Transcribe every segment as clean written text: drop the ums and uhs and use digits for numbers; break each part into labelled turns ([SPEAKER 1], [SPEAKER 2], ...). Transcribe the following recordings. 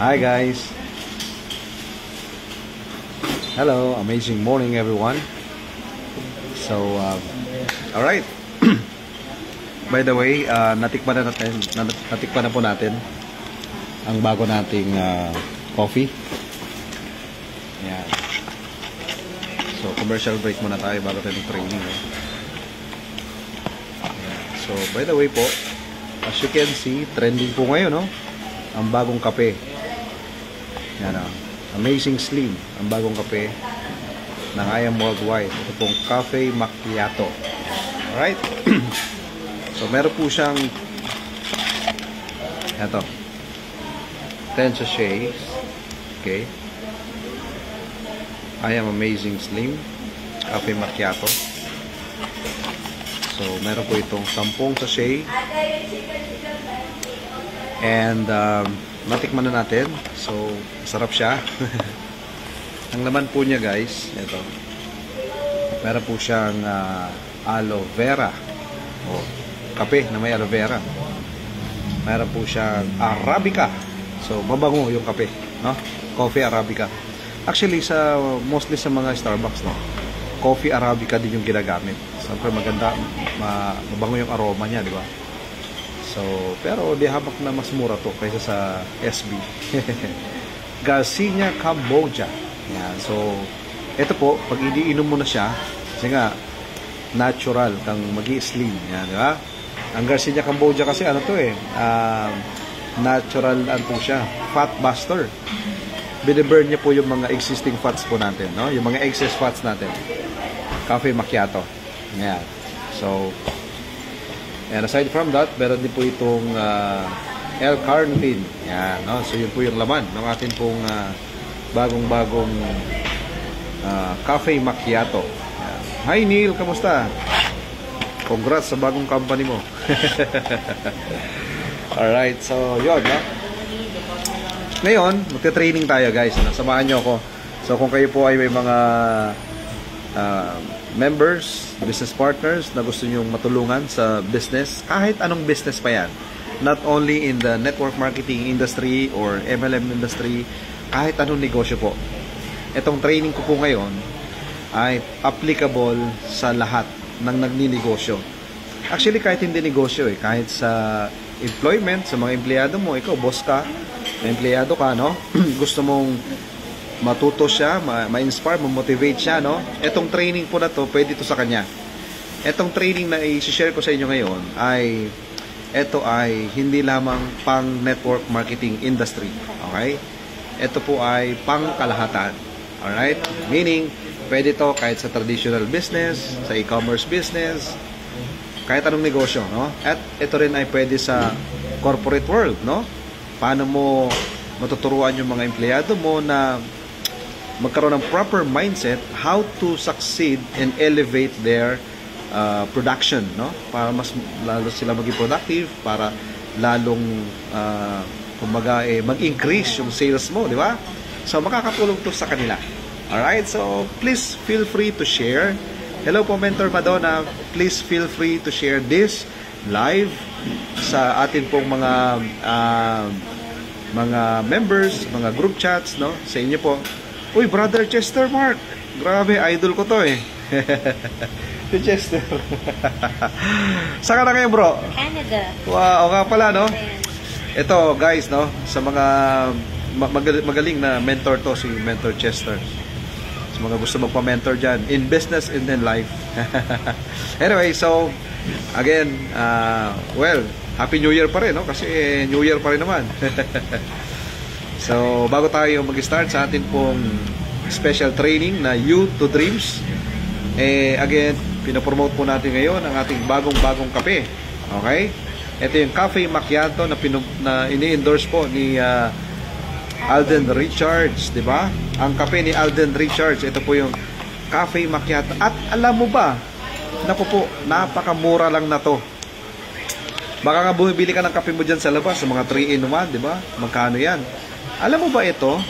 [SPEAKER 1] Hi guys. Hello, amazing morning everyone. So, alright. By the way, natikman na po natin ang bago nating coffee. Yan. So, commercial break muna tayo bago tayo training. So, by the way po, as you can see, trending po ngayon, no? Ang bagong kape. Yan, Amazing Slim, ang bagong kape ng I Am Worldwide. Ito pong Cafe Macchiato. Alright? So, meron po siyang ito 10 sachets. Okay? I Am Amazing Slim Cafe Macchiato. So, meron po itong 10 sachet. And, natikman na natin. So, sarap siya. Ang laman po niya, guys, ito. Meron po siyang aloe vera. O, kape na may aloe vera. Meron po siyang Arabica. So, mabango yung kape, no? Coffee Arabica. Actually, mostly sa mga Starbucks, no? Coffee Arabica din yung ginagamit. Siyempre, maganda, mabango yung aroma niya, di ba? So, pero di habak na mas mura to kaysa sa SB. Garcinia Cambogia. Yan. So, ito po, pag iniinom mo na siya, kasi nga, natural kang magi-slim. Yan, di ba? Ang Garcinia Cambogia kasi, ano to natural, ano po siya, fat buster. Biniburn niya po yung mga existing fats po natin, no? Yung mga excess fats natin. Cafe Macchiato. Yan. So, and aside from that, meron din po itong L-carnitine. Yan, no? So, yun po yung laman ng atin pong bagong-bagong Cafe Macchiato. Yan. Hi, Neil. Kamusta? Congrats sa bagong company mo. Alright. So, yun, no? Ngayon, magte-training tayo, guys. Samahan nyo ako. So, kung kayo po ay may mga members, business partners na gusto nyong matulungan sa business, kahit anong business pa yan, not only in the network marketing industry or MLM industry, kahit anong negosyo po. Itong training ko po ngayon ay applicable sa lahat ng nagninegosyo. Actually, kahit hindi negosyo, kahit sa employment, sa mga empleyado mo, ikaw, boss ka, empleyado ka, no? Gusto mong matuto siya, ma-inspire, ma-motivate siya, no? Etong training po na to, pwede to sa kanya. Etong training na i-share ko sa inyo ngayon ay, ito ay hindi lamang pang network marketing industry. Okay? Ito po ay pang kalahatan. Alright? Meaning, pwede to kahit sa traditional business, sa e-commerce business, kahit anong negosyo, no? At ito rin ay pwede sa corporate world, no? Paano mo matuturuan yung mga empleyado mo na magkaroon ng proper mindset how to succeed and elevate their production, no? Para mas lalo sila maging productive, para lalong kumbaga mag-increase yung sales mo, di ba? So makakatulong to sa kanila. Alright, so please feel free to share. Hello po, Mentor Madonna. Please feel free to share this live sa atin pong mga members, mga group chats, no? Sa inyo po. Uy, Brother Chester Mark. Grabe, idol ko to Si Chester. Saan ka na ngayon, bro?
[SPEAKER 2] Canada.
[SPEAKER 1] Wow, nga pala, no? Ito, guys, no? Sa mga magaling na mentor to, si Mentor Chester. Sa mga gusto magpa-mentor dyan, in business and in life. Anyway, so, again, well, Happy New Year pa rin, no? Kasi New Year pa rin naman. So, bago tayo mag-start sa atin pong special training na You to Dreams, again, pinapromote po natin ngayon ang ating bagong-bagong kape. Okay? Ito yung Cafe Macchiato na ini-endorse po ni Alden Richards, di ba? Ang kape ni Alden Richards, ito po yung Cafe Macchiato. At alam mo ba, naku po, napakamura lang na to. Baka nga bumibili ka ng kape mo dyan sa labas, sa mga 3-in-1, di ba? Magkano yan? Alam mo ba ito?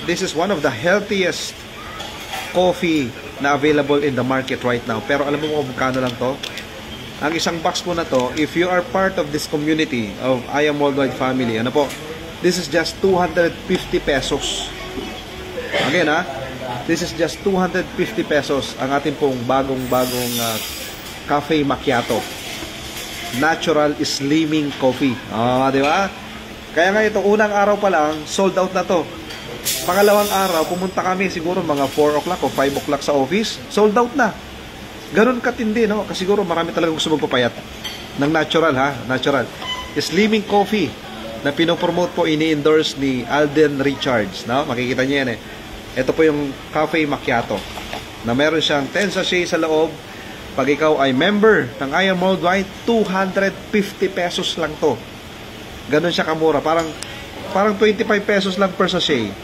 [SPEAKER 1] This is one of the healthiest coffee na available in the market right now. Pero alam mo kung magkano lang to? Ang isang box po na to, if you are part of this community of I Am Worldwide family, ano po, this is just 250 pesos. Again this is just 250 pesos ang ating pong bagong-bagong cafe macchiato. Natural slimming coffee. Di ba? Kaya nga ito, unang araw pa lang, sold out na to. Pangalawang araw, pumunta kami siguro mga 4 o'clock o 5 o'clock sa office, sold out na. Ganun katindi, no? Kasi siguro marami talaga gusto magpapayat ng natural, natural. Slimming coffee na pinopromote po, ini-endorse ni Alden Richards, no? Makikita niyo yan Ito po yung cafe macchiato na meron siyang 10 sachet sa loob. Pag ikaw ay member ng I Am Worldwide, 250 pesos lang to. Ganun siya kamura. Parang 25 pesos lang per sachet.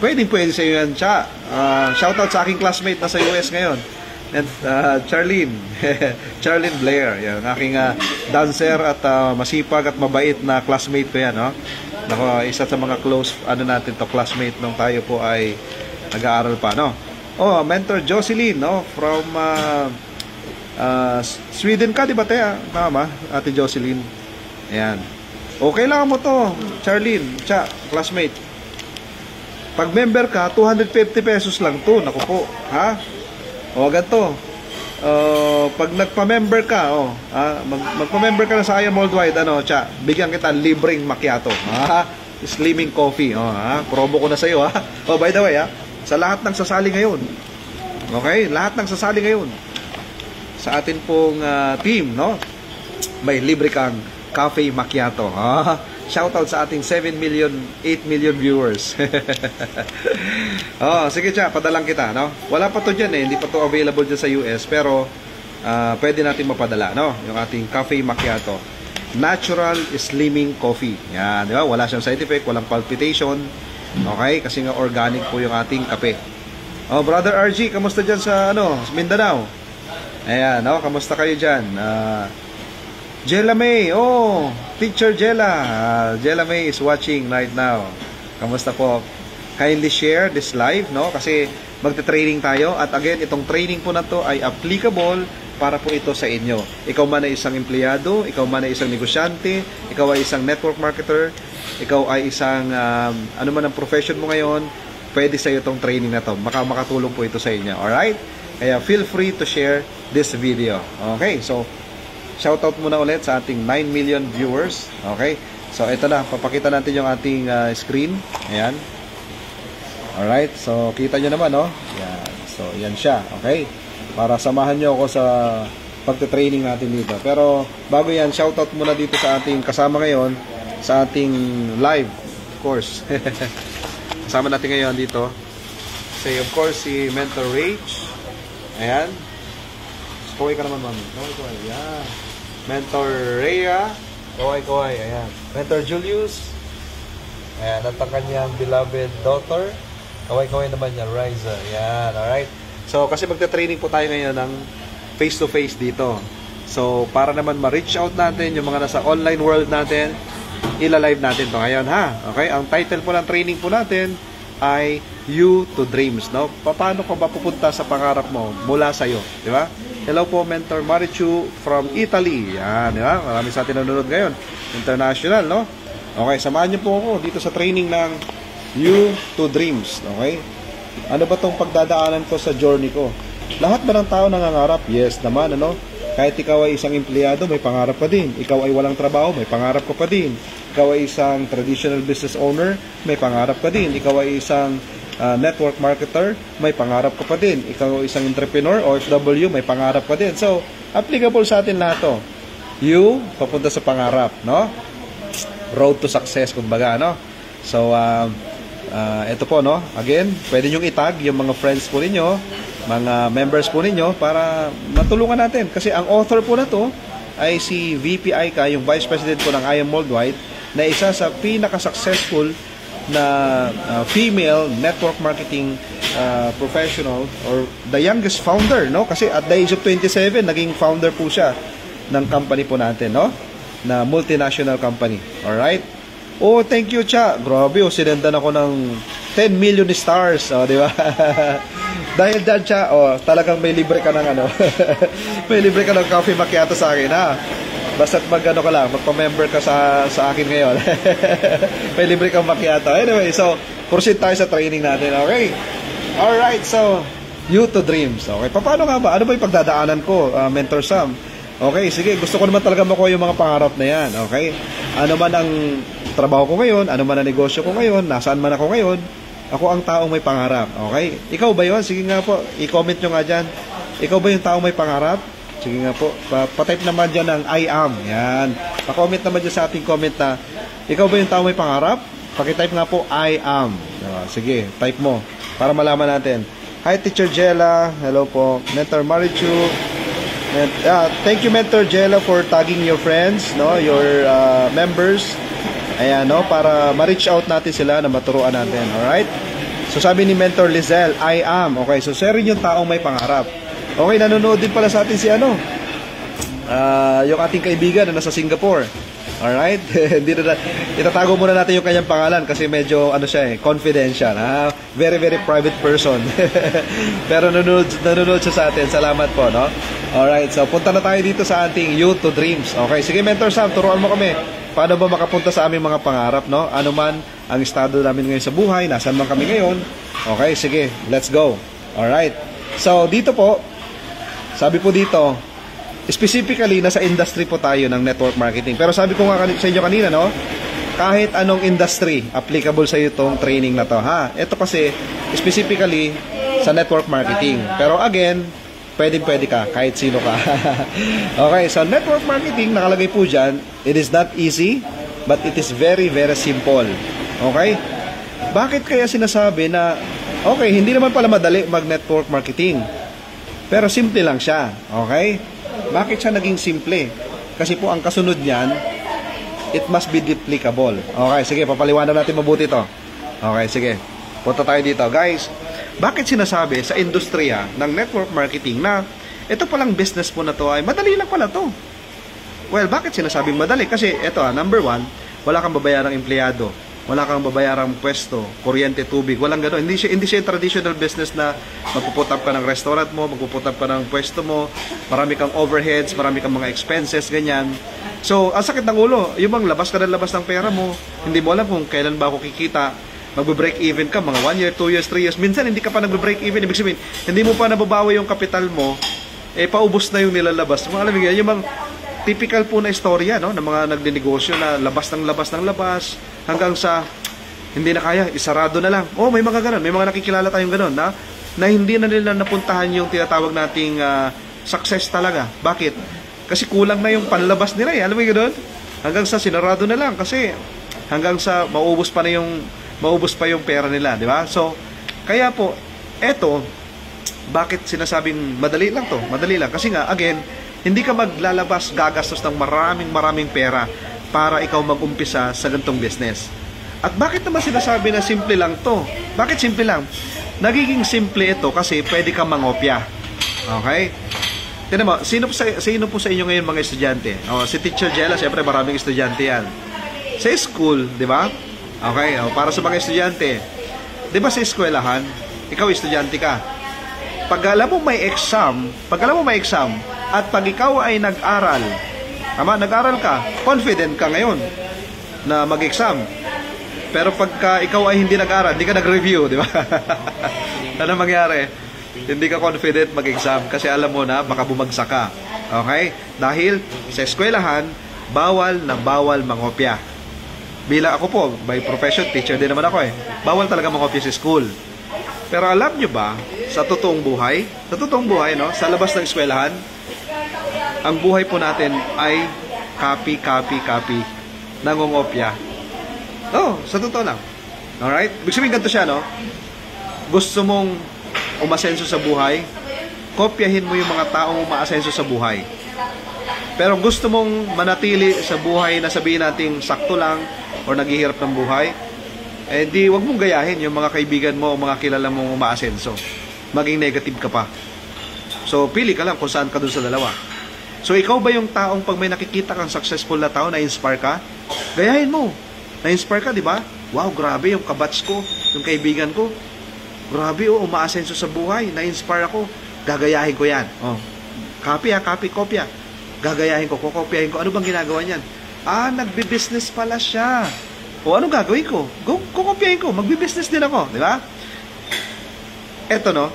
[SPEAKER 1] Pwede sa iyo yan, Cha. Shoutout sa aking classmate na sa US ngayon. And Charlene Charlene Blair, yan, aking dancer at masipag at mabait na classmate ko yan, no? Nako, isa sa mga close natin to, classmate nung tayo po ay nag-aaral pa, no? Mentor Jocelyn, no? From Sweden ka, di ba tayo? Tama, Ate Jocelyn. Ayan. Okay lang mo to, Charlene, Cha, classmate. Pag member ka, 250 pesos lang to. Naku po, ganito. Pag nagpa-member ka, magpa-member ka na sa I Am Worldwide, Cha, bigyan kita libreng macchiato. Slimming coffee. Promo ko na sa iyo, by the way, sa lahat ng sasali ngayon. Okay? Lahat ng sasali ngayon. Sa atin pong team, no? May libre kang cafe macchiato. Shoutout sa ating 8 million viewers. Sige, Cha, padalang kita, no? Wala pa to dyan, hindi pa to available dyan sa US, pero pwede natin mapadala, no? Yung ating cafe macchiato. Natural slimming coffee. Yan, di ba? Wala siyang side effect, walang palpitation. Okay? Kasi nga organic po yung ating kape. Brother RG, kamusta dyan sa, Mindanao? Ayan, no? Kamusta kayo dyan? Jella May, Teacher Jella. Jella May is watching right now. Kamusta po? Kindly share this live, no? Kasi magte-training tayo. At again, itong training po na to ay applicable para po ito sa inyo. Ikaw man ay isang empleyado, ikaw man ay isang negosyante, ikaw ay isang network marketer, ikaw ay isang ano man ang profession mo ngayon, pwede sa iyo itong training na to. Makatulong po ito sa inyo. Alright? Kaya feel free to share this video. Okay, so shoutout muna ulit sa ating 9 million viewers. Okay? So, ito na. Papakita natin yung ating screen. Ayan. Alright. So, kita nyo naman, no? Ayan. So, yan siya. Okay? Para samahan nyo ako sa pagte-training natin dito. Pero, bago yan, shoutout muna dito sa ating kasama ngayon sa ating live. Of course. Kasama natin ngayon dito. Say, of course, si Mentor Rage. Ayan. Kaway ka naman, mami. Kaway. Ayan. Mentor Rhea, kaway, ayan. Mentor Julius, ayan, at ang kanyang beloved daughter, kaway naman niya, Riza, ayan, alright. So, kasi magta-training po tayo ngayon ng face-to-face dito. So, para naman ma-reach out natin yung mga nasa online world natin, ila-live natin to ngayon, okay? Ang title po ng training po natin ay You to Dreams, no? Paano ka ba pupunta sa pangarap mo mula sa'yo, di ba? Hello po, Mentor Marichu from Italy. Yan, di ba? Marami sa atin nanonood ngayon. International, no? Okay, samahan niyo po ako dito sa training ng You to Dreams. Okay? Ano ba tong pagdadaanan ko sa journey ko? Lahat ba ng tao nangangarap? Yes naman, ano? Kahit ikaw ay isang empleyado, may pangarap ka din. Ikaw ay walang trabaho, may pangarap ka pa din. Ikaw ay isang traditional business owner, may pangarap ka din. Ikaw ay isang network marketer, may pangarap ka pa din. Ikaw isang entrepreneur, OFW, may pangarap ka din. So, applicable sa atin lahat to. You, papunta sa pangarap, no? Road to success, kumbaga, no? So, ito po, no? Again, pwede nyong itag yung mga friends po ninyo, mga members po ninyo, para matulungan natin. Kasi ang author po na to ay si VP Aika, yung Vice President po ng I Am Worldwide, na isa sa pinaka-successful na female network marketing professional, or the youngest founder, no? Kasi at the age of 27, naging founder po siya ng company po natin, no? Na multinational company. Alright? Thank you, Cha. Grabe, sinendan ako ng 10 million stars. Di ba? Dahil dyan siya, talagang may libre ka ng ano, may libre ka ng coffee macchiato sa akin, ha? Basta't mag-ano ka lang, magpa-member ka sa akin ngayon. May libre kang macchiato. Anyway, so, proceed tayo sa training natin, okay? Alright, so, you to dreams. Okay, paano nga ba? Ano ba yung pagdadaanan ko, Mentor Sam? Okay, sige, gusto ko naman talaga makuha yung mga pangarap na yan, okay? Ano man ang trabaho ko ngayon, ano man ang negosyo ko ngayon, nasaan man ako ngayon, ako ang taong may pangarap, okay? Ikaw ba yun? Sige nga po, i-comment nyo nga dyan. Ikaw ba yung taong may pangarap? Sige nga po, pa-type naman dyan ng I am. Yan. Pa-comment naman dyan sa ating comment na, ikaw ba yung taong may pangarap? Paki-type nga po, I am. Sige, type mo para malaman natin. Hi, Teacher Jella. Hello po. Mentor Marichu. Thank you, Mentor Jella, for tagging your friends, no, your members. Ayan, no, para ma-reach out natin sila na maturuan natin. Alright? So, sabi ni Mentor Lizelle, I am. Okay, so siya rin yung taong may pangarap. Okay, nanonood din pala sa atin si ano, yung ating kaibigan na nasa Singapore. Alright? Itatago muna natin yung kanyang pangalan kasi medyo, ano siya confidential. Ha? Very, very private person. Pero nanonood siya sa atin. Salamat po, no? Alright, so punta na tayo dito sa ating You to Dreams. Okay, sige, Mentor Sam, turuan mo kami. Paano ba makapunta sa aming mga pangarap, no? Ano man ang estado namin ngayon sa buhay, nasaan man kami ngayon. Okay, sige, let's go. Alright. So, dito po, sabi po dito, specifically, nasa industry po tayo ng network marketing. Pero sabi ko nga sa inyo kanina, no? Kahit anong industry, applicable sa iyo itong training na to, ha? Ito kasi, specifically, sa network marketing. Pero again, pwede ka, kahit sino ka. Okay, so network marketing, nakalagay po dyan, it is not easy, but it is very, very simple. Okay? Bakit kaya sinasabi na, okay, hindi naman pala madali mag-network marketing, pero simple lang siya. Okay? Bakit siya naging simple? Kasi po ang kasunod niyan, it must be duplicable. Okay, sige, papaliwanag natin mabuti to. Okay, sige. Punta tayo dito. Guys, bakit sinasabi sa industriya ng network marketing na ito palang business po na to ay madali lang pala to? Well, bakit sinasabing madali? Kasi ito, number one, wala kang babayarang empleyado, wala kang babayarang pwesto, kuryente, tubig, walang gano'n. Hindi siya yung traditional business na magpuput up ka ng restaurant mo, magpuput up ka ng pwesto mo, marami kang overheads, marami kang mga expenses, ganyan. So, ang sakit ng ulo, yung bang labas ka ng labas ng pera mo, hindi mo alam kung kailan ba ako kikita, magbe-break even ka, mga 1 year, 2 years, 3 years, minsan hindi ka pa nagbe-break even, ibig sabihin, hindi mo pa nababawi yung kapital mo, paubos na yung nilalabas. Mga alam mo yung mga typical po na istorya, no, ng mga nagdinegosyo na labas ng labas, hanggang sa, hindi na kaya, isarado na lang. Oh, may mga ganun, may mga nakikilala tayong ganun, na hindi na nila napuntahan yung tinatawag nating success talaga. Bakit? Kasi kulang na yung panlabas nila, alam mo yung ganun? Hanggang sa sinarado na lang, kasi hanggang sa maubos pa yung pera nila, di ba? So, kaya po, eto, bakit sinasabing madali lang to? Madali lang. Kasi nga, again, hindi ka maglalabas, gagastos ng maraming pera para ikaw mag-umpisa sa ganitong business. At bakit naman sinasabi na simple lang to? Bakit simple lang? Nagiging simple ito kasi pwede kang mangopya. Okay? Tignan mo, sino po sa inyo ngayon mga estudyante? Si Teacher Jella, siyempre maraming estudyante yan. Sa school, di ba? Okay, para sa mga estudyante, di ba sa eskwelahan, ikaw estudyante ka. Pag alam mo may exam, at pag ikaw ay nag-aral, nag-aral ka, confident ka ngayon na mag-exam. Pero pagka ikaw ay hindi nag-aral, hindi ka nag-review, di ba? Ano mangyari? Hindi ka confident mag-exam kasi alam mo na baka bumagsak ka. Okay? Dahil sa eskwelahan, bawal na bawal mangopya. Bilang ako po, by profession, teacher din naman ako bawal talaga mangopya sa school. Pero alam nyo ba, sa totoong buhay, no, sa labas ng eskwelahan, ang buhay po natin ay copy, nangongopya. Sa totoo lang. Alright? Ibig sabihin ganito siya, no? Gusto mong umasenso sa buhay, kopyahin mo yung mga taong umaasenso sa buhay. Pero gusto mong manatili sa buhay na sabihin nating sakto lang o naghihirap ng buhay, di wag mong gayahin yung mga kaibigan mo o mga kilala mong umaasenso. Maging negative ka pa. So, pili ka lang kung saan ka dun sa dalawa. So, ikaw ba yung taong pag may nakikita kang successful na tao, na-inspire ka? Gayahin mo. Na-inspire ka, di ba? Wow, grabe yung kabatch ko, yung kaibigan ko. Grabe, umaasenso sa buhay. Na-inspire ako. Gagayahin ko yan. Copy, kopya. Gagayahin ko, kokopyahin ko. Ano bang ginagawa niyan? Nagbi-business pala siya. Anong gagawin ko? Kokopyahin ko. Magbi-business din ako. Di ba? Eto, no?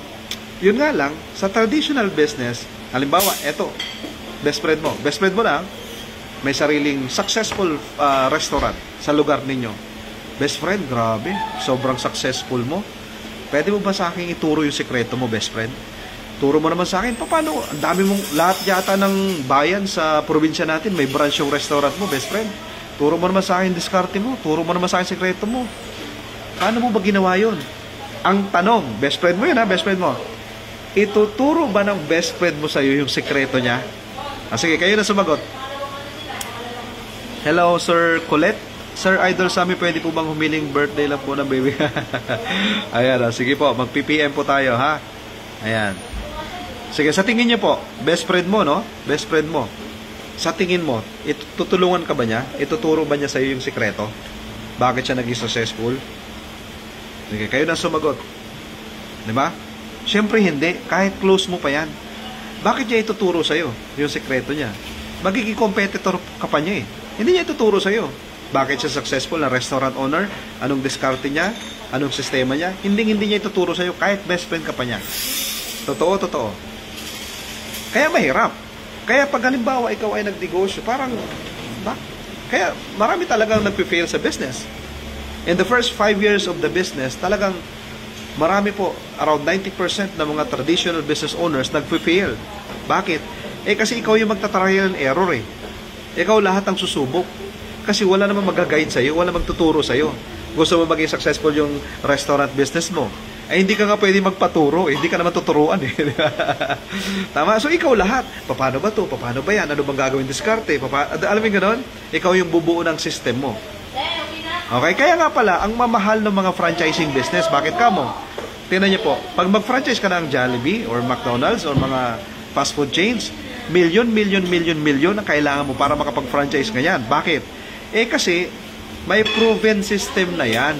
[SPEAKER 1] Yun nga lang, sa traditional business, halimbawa, eto, best friend mo lang, may sariling successful restaurant sa lugar ninyo. Best friend, grabe, sobrang successful mo. Pwede mo ba sa akin ituro yung sekreto mo, best friend? Turo mo naman sa akin, paano? Ang dami mong, lahat yata ng bayan sa probinsya natin, may branch yung restaurant mo, best friend. Turo mo naman sa akin diskarte mo, turo mo naman sa akin sekreto mo. Paano mo ba ginawa yun? Ang tanong, best friend mo yun ha, best friend mo. Ituturo ba ng best friend mo sa'yo yung sekreto niya? Sige, kayo na sumagot. Hello, Sir Colette. Sir Idol Sammy, pwede po bang humiling birthday lang po ng baby? Ayan, sige po, mag-PPM po tayo, ha? Ayan. Sige, sa tingin niyo po, best friend mo, no? Best friend mo. Sa tingin mo, tutulungan ka ba niya? Ituturo ba niya sa'yo yung sekreto? Bakit siya naging successful? Sige, kayo na sumagot. Diba? Siyempre hindi, kahit close mo pa yan. Bakit niya ituturo sa'yo yung sekreto niya? Magiging competitor ka pa niya eh. Hindi niya ituturo sa'yo. Bakit siya successful na restaurant owner? Anong diskarte niya? Anong sistema niya? Hindi niya ituturo sa'yo kahit best friend ka pa niya. Totoo. Kaya mahirap. Kaya pag halimbawa ikaw ay nagnegosyo, parang, kaya marami talagang nagpe-fail sa business. In the first 5 years of the business, talagang marami po, around 90% ng mga traditional business owners nagpe-fail. Bakit? Kasi ikaw yung magtatrial and error eh. Ikaw lahat ang susubok. Kasi wala namang mag-guide sa'yo, wala magtuturo sa'yo. Gusto mo maging successful yung restaurant business mo. Hindi ka nga pwede magpaturo, hindi ka naman tuturuan eh. Tama? So ikaw lahat, paano ba to? Paano ba yan? Ano bang gagawin diskarte? Alam mo yung ganon? Ikaw yung bubuo ng system mo. Okay? Kaya nga pala, ang mamahal ng mga franchising business, bakit ka mo? Tingnan niyo po, pag mag-franchise ka ng Jollibee or McDonald's or mga fast food chains, million ang kailangan mo para makapag-franchise ka yan. Bakit? Kasi may proven system na yan.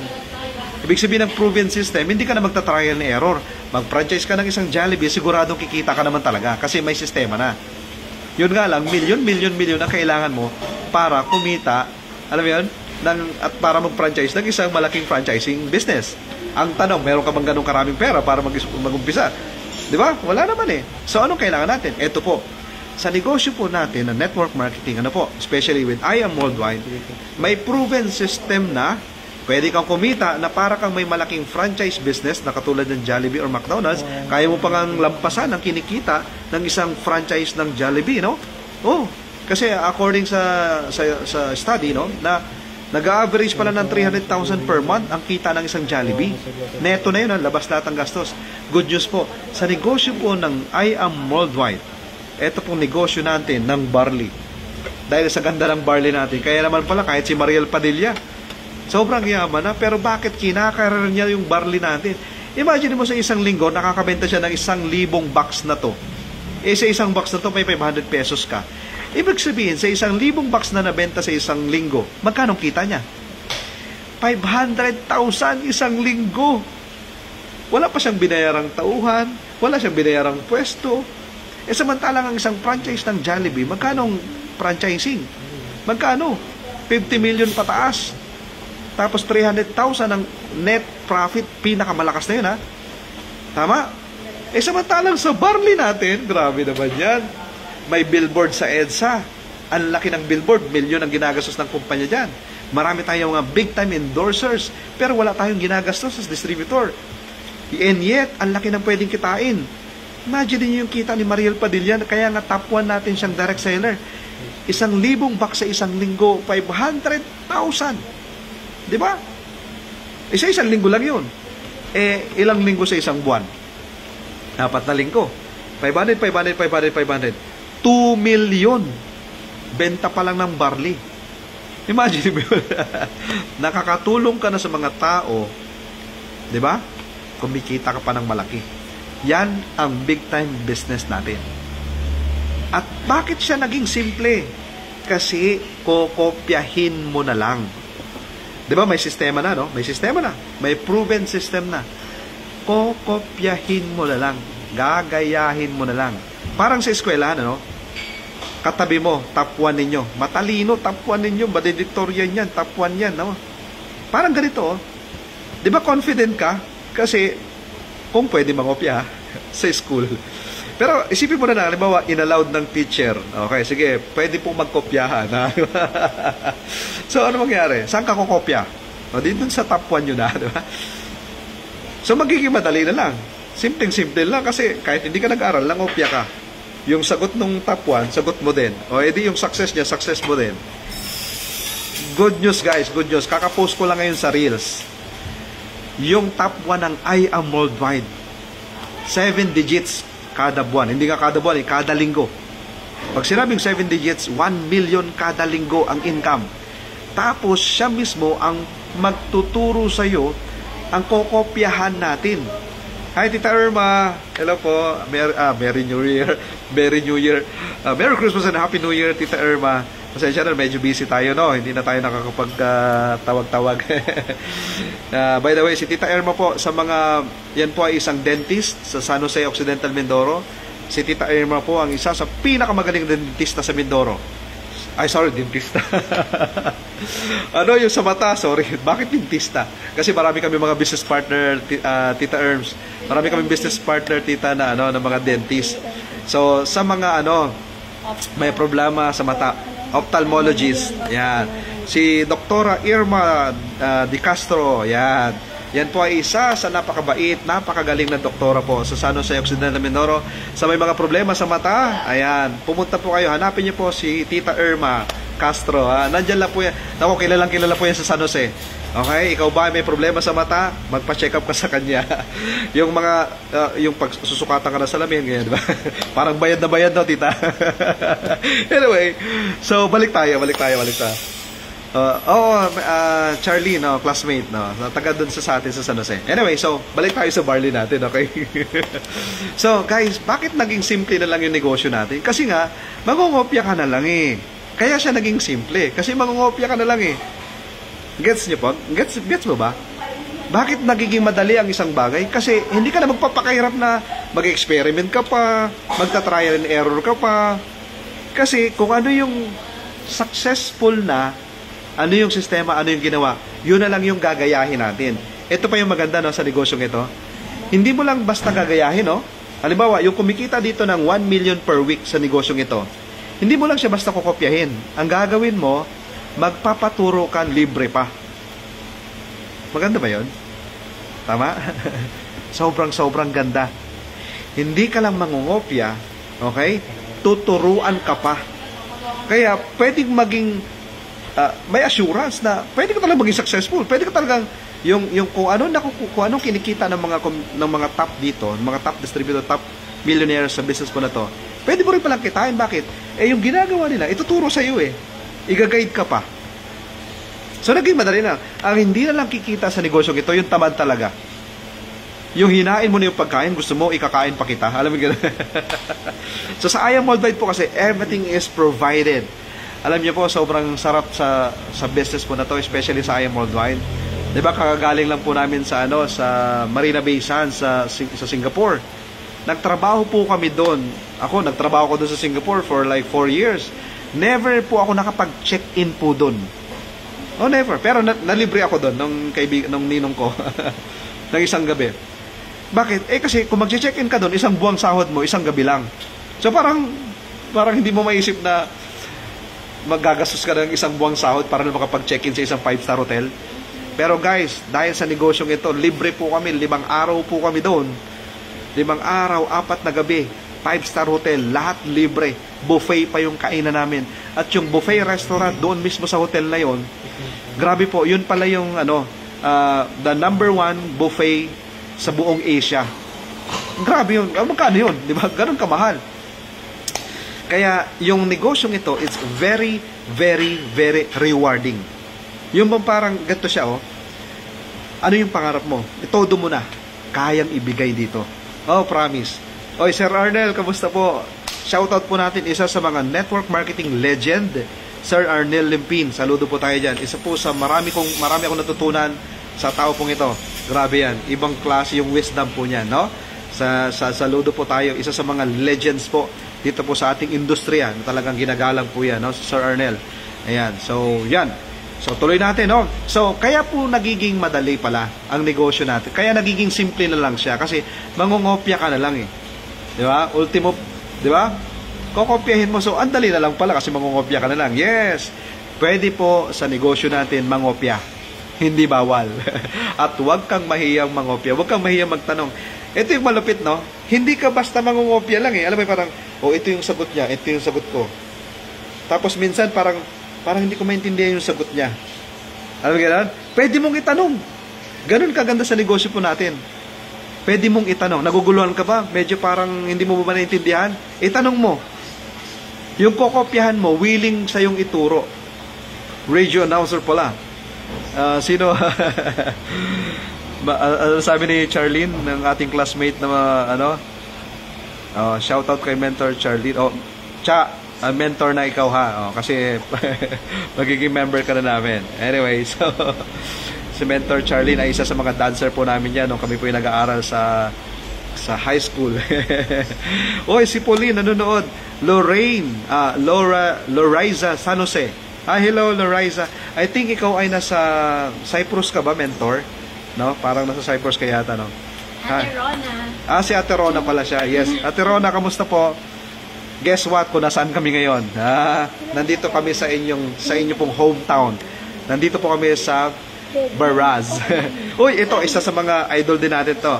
[SPEAKER 1] Ibig sabihin ng proven system, hindi ka na magta-trial and error. Mag-franchise ka ng isang Jollibee, siguradong kikita ka naman talaga kasi may sistema na. Yun nga lang, million ang kailangan mo para kumita, alam mo yun, at para mag-franchise ng isang malaking franchising business. Ang tanong, meron ka bang ganong karaming pera para mag-umpisa? Di ba? Wala naman eh. So, anong kailangan natin? Ito po. Sa negosyo po natin, na network marketing, especially with I Am Worldwide, may proven system na pwede kang kumita na para kang may malaking franchise business na katulad ng Jollibee or McDonald's, kaya mo pang lampasan ang kinikita ng isang franchise ng Jollibee, no? Kasi according sa study, no, na nag-average pala ng 300,000 per month ang kita ng isang Jollibee. Neto na yun, labas lahat ang gastos. Good news po, sa negosyo po ng I Am Worldwide, ito pong negosyo natin ng barley. Dahil sa ganda ng barley natin, kaya naman pala kahit si Mariel Padilla, sobrang yaman na, pero bakit kinakarar niya yung barley natin? Imagine mo sa isang linggo, nakakabenta siya ng 1,000 box na to. Sa isang box na to, may 500 pesos ka. Ibig sabihin, sa 1,000 box na nabenta sa isang linggo, magkano kita niya? 500,000 isang linggo. Wala pa siyang binayarang tauhan, wala siyang binayarang pwesto. Samantalang ang isang franchise ng Jollibee, magkano ang franchising? Magkano? 50 million pataas. Tapos 300,000 ang net profit, pinakamalakas na yun ha. Tama? Samantalang sa barley natin, grabe naman yan. May billboard sa EDSA. Ang laki ng billboard, milyon ang ginagastos ng kumpanya dyan. Marami tayong mga big time endorsers, pero wala tayong ginagastos sa distributor. And yet, ang laki ng pwedeng kitain. Imagine niyo yung kita ni Mariel Padilla, kaya nga top 1 natin siyang direct seller. 1,000 box sa isang linggo, 500,000. Di ba? Isang linggo lang yun. Ilang linggo sa isang buwan? 4 na linggo. 500. 2 million. Benta pa lang ng barley. Imagine mo yun. Nakakatulong ka na sa mga tao, di ba? Kumikita ka pa ng malaki. Yan ang big time business natin. At bakit siya naging simple? Kasi kokopyahin mo na lang. Di ba may sistema na, no? May sistema na. May proven system na. kokopyahin mo na lang. Gagayahin mo na lang. Parang sa eskwelahan, ano? Katabi mo, top 1 ninyo. Matalino, top 1 ninyo. Valedictorian yan, top 1 yan. No? Parang ganito, oh. Di ba confident ka? Kasi, kung pwede mangopya sa school. Pero isipin mo na lang, halimbawa, inallowed ng teacher. Okay, sige, pwede pong magkopyahan. So, ano mangyari? Saan ka kukopya? O, dito sa top 1 yun na, di ba? So, magiging madali na lang. Simpleng-simple lang kasi kahit hindi ka nag-aral, langopya ka. Yung sagot nung top 1, sagot mo din. O, edi yung success niya, success mo din. Good news, guys, good news. Kakapost ko lang ngayon sa Reels. Yung top 1 ng I Am Worldwide. 7 digits kada buwan. Hindi nga kada buwan, kada linggo. Pag sinabing 7 digits, 1 million kada linggo ang income. Tapos, siya mismo ang magtuturo sa'yo ang kokopyahan natin. Hi, Tita Irma. Hello po. Merry New Year. Merry New Year. Merry Christmas and Happy New Year, Tita Irma. Pasensya na, medyo busy tayo, no? Hindi na tayo nakakapag-tawag-tawag. By the way, si Tita Irma po, sa mga, yan po ay isang dentist sa San Jose Occidental, Mindoro. Si Tita Irma po ang isa sa pinakamagaling dentista sa Mindoro. Ay, sorry, dentista. Ano yung sa mata? Sorry. Bakit dentista? Kasi marami kami mga business partner, Tita Erms. Marami kami business partner, Tita, na, ano, na mga dentist. So, sa mga, ano, may problema sa mata, ophthalmologist, yan. Si Doktora Irma Di Castro, yan. Yan po ay isa sa napakabait, napakagaling na doktora po sa San Jose Occidental, Mindoro. Sa may mga problema sa mata, ayan, pumunta po kayo, hanapin niyo po si Tita Irma Castro. Nandiyan lang po yan. Ako, kilala po yan sa San Jose. Okay, ikaw ba may problema sa mata? Magpa-check up ka sa kanya. Yung mga, yung pagsusukatan ka na salamin, ganyan, diba? Parang bayad na bayad, no, Tita? Anyway, so balik tayo. Charlie, no, classmate, no, taga dun sa atin sa San Jose. Anyway, so, balik tayo sa barley natin, okay? So, guys, bakit naging simple na lang yung negosyo natin? Kasi nga, mangungopya ka na lang eh. Kaya siya naging simple. Kasi mangungopya ka na lang eh. Gets niyo po? Gets mo ba? Bakit nagiging madali ang isang bagay? Kasi hindi ka na magpapakahirap na mag-experiment ka pa, magta-trial and error ka pa. Kasi kung ano yung successful na, ano yung sistema, ano yung ginawa, yun na lang yung gagayahin natin. Ito pa yung maganda, no, sa negosyong ito. Hindi mo lang basta gagayahin, no? Halimbawa, yung kumikita dito ng 1 million per week sa negosyong ito, hindi mo lang siya basta kukopyahin. Ang gagawin mo, magpapaturo ka libre pa. Maganda ba yun? Tama? Sobrang ganda. Hindi ka lang mangungopya, okay? Tuturuan ka pa. Kaya, pwedeng maging may assurance na pwede ka talagang maging successful. Pwede ka talagang yung kung anong kinikita ng mga top dito, ng mga top distributor, top millionaires sa business mo na to. Pwede mo rin palang kitain. Bakit? Yung ginagawa nila, ituturo sa iyo eh. Iga-guide ka pa. So naging madali na. Ang hindi na lang kikita sa negosyong ito, yung tamad talaga. Yung hinain mo na yung pagkain, gusto mo ikakain pa kita. Alam mo gano'n? So sa I Am Worldwide po kasi everything is provided. Alam niyo po, sobrang sarap sa business po na to, especially sa I Am Worldwide. 'Di ba, kakagaling lang po namin sa sa Marina Bay Sands sa Singapore. Nagtrabaho po kami doon. Ako, nagtrabaho ko doon sa Singapore for like 4 years. Never po ako nakapag-check-in po doon. Oh, never. Pero nalibre ako doon nung ninong ko ng isang gabi. Bakit? Kasi kung mag-check-in ka doon, isang buwang sahod mo, isang gabi lang. So parang hindi mo maisip na magagastos ka ng isang buwang sahod para na makapag-check-in sa isang 5-star hotel. Pero guys, dahil sa negosyong ito, libre po kami, 5 araw po kami doon. 5 araw, 4 na gabi, 5-star hotel, lahat libre. Buffet pa yung kainan namin. At yung buffet restaurant doon mismo sa hotel na yon, grabe po, yun pala yung the number 1 buffet sa buong Asia. Grabe yun. Magkano yun? Di ba? Ganun kamahal. Kaya yung negosyong ito, it's very, very, very rewarding. Yung parang ganito siya, oh. Ano yung pangarap mo? Itodo mo na. Kayang ibigay dito. Oh, promise. Oy, Sir Arnel, kamusta po? Shoutout po natin isa sa mga network marketing legend, Sir Arnel Limpin. Saludo po tayo dyan. Isa po sa marami akong natutunan sa tao pong ito. Grabe yan. Ibang klase yung wisdom po niya, no? Saludo po tayo. Isa sa mga legends po dito po sa ating industriya. Talagang ginagalang po yan, no? Sir Arnel. Ayan. So, yan. So, tuloy natin, no? So, kaya po nagiging madali pala ang negosyo natin. Kaya nagiging simple na lang siya. Kasi, mangungopya ka na lang eh. Di ba? Ultimo, di ba? Kokopyahin mo. So, ang dali na lang pala kasi mangungopya ka na lang. Yes! Pwede po sa negosyo natin mangopya. Hindi bawal. At huwag kang mahiyang mangopya. Huwag kang mahiyang magtanong. Ito yung malupit, no? Hindi ka basta mangungopya lang eh. Alam mo, parang, ito yung sagot niya, ito yung sagot ko. Tapos minsan parang hindi ko maintindihan yung sagot niya. Alam mo gano'n? Pwede mong itanong. Ganun kaganda sa negosyo po natin. Pwede mong itanong. Naguguluhan ka ba? Medyo parang hindi mo ba naintindihan? Itanong mo. Yung kokopyahan mo, willing sa yung ituro. Radio announcer pala. Sino? Sabi ni Charlene, ng ating classmate na shout out kay mentor Charlene. Mentor na ikaw ha. Kasi magiging member ka na namin. Anyway, so si mentor Charlene ay isa sa mga dancer po namin yan nung kami po yung nag-aaral sa high school. Oy, si Pauline nanonood. Loraiza San Jose. Hello Loraiza. I think ikaw ay nasa Cyprus ka ba, mentor? No? Parang nasa Cyprus ka yata, no?
[SPEAKER 2] Ate Rona.
[SPEAKER 1] Si Ate Rona pala siya. Yes. Ate Rona, kamusta po? Guess what? Kung nasaan kami ngayon? Nandito kami sa inyo pong hometown. Nandito po kami sa Baraz. Uy, ito, isa sa mga idol din natin to.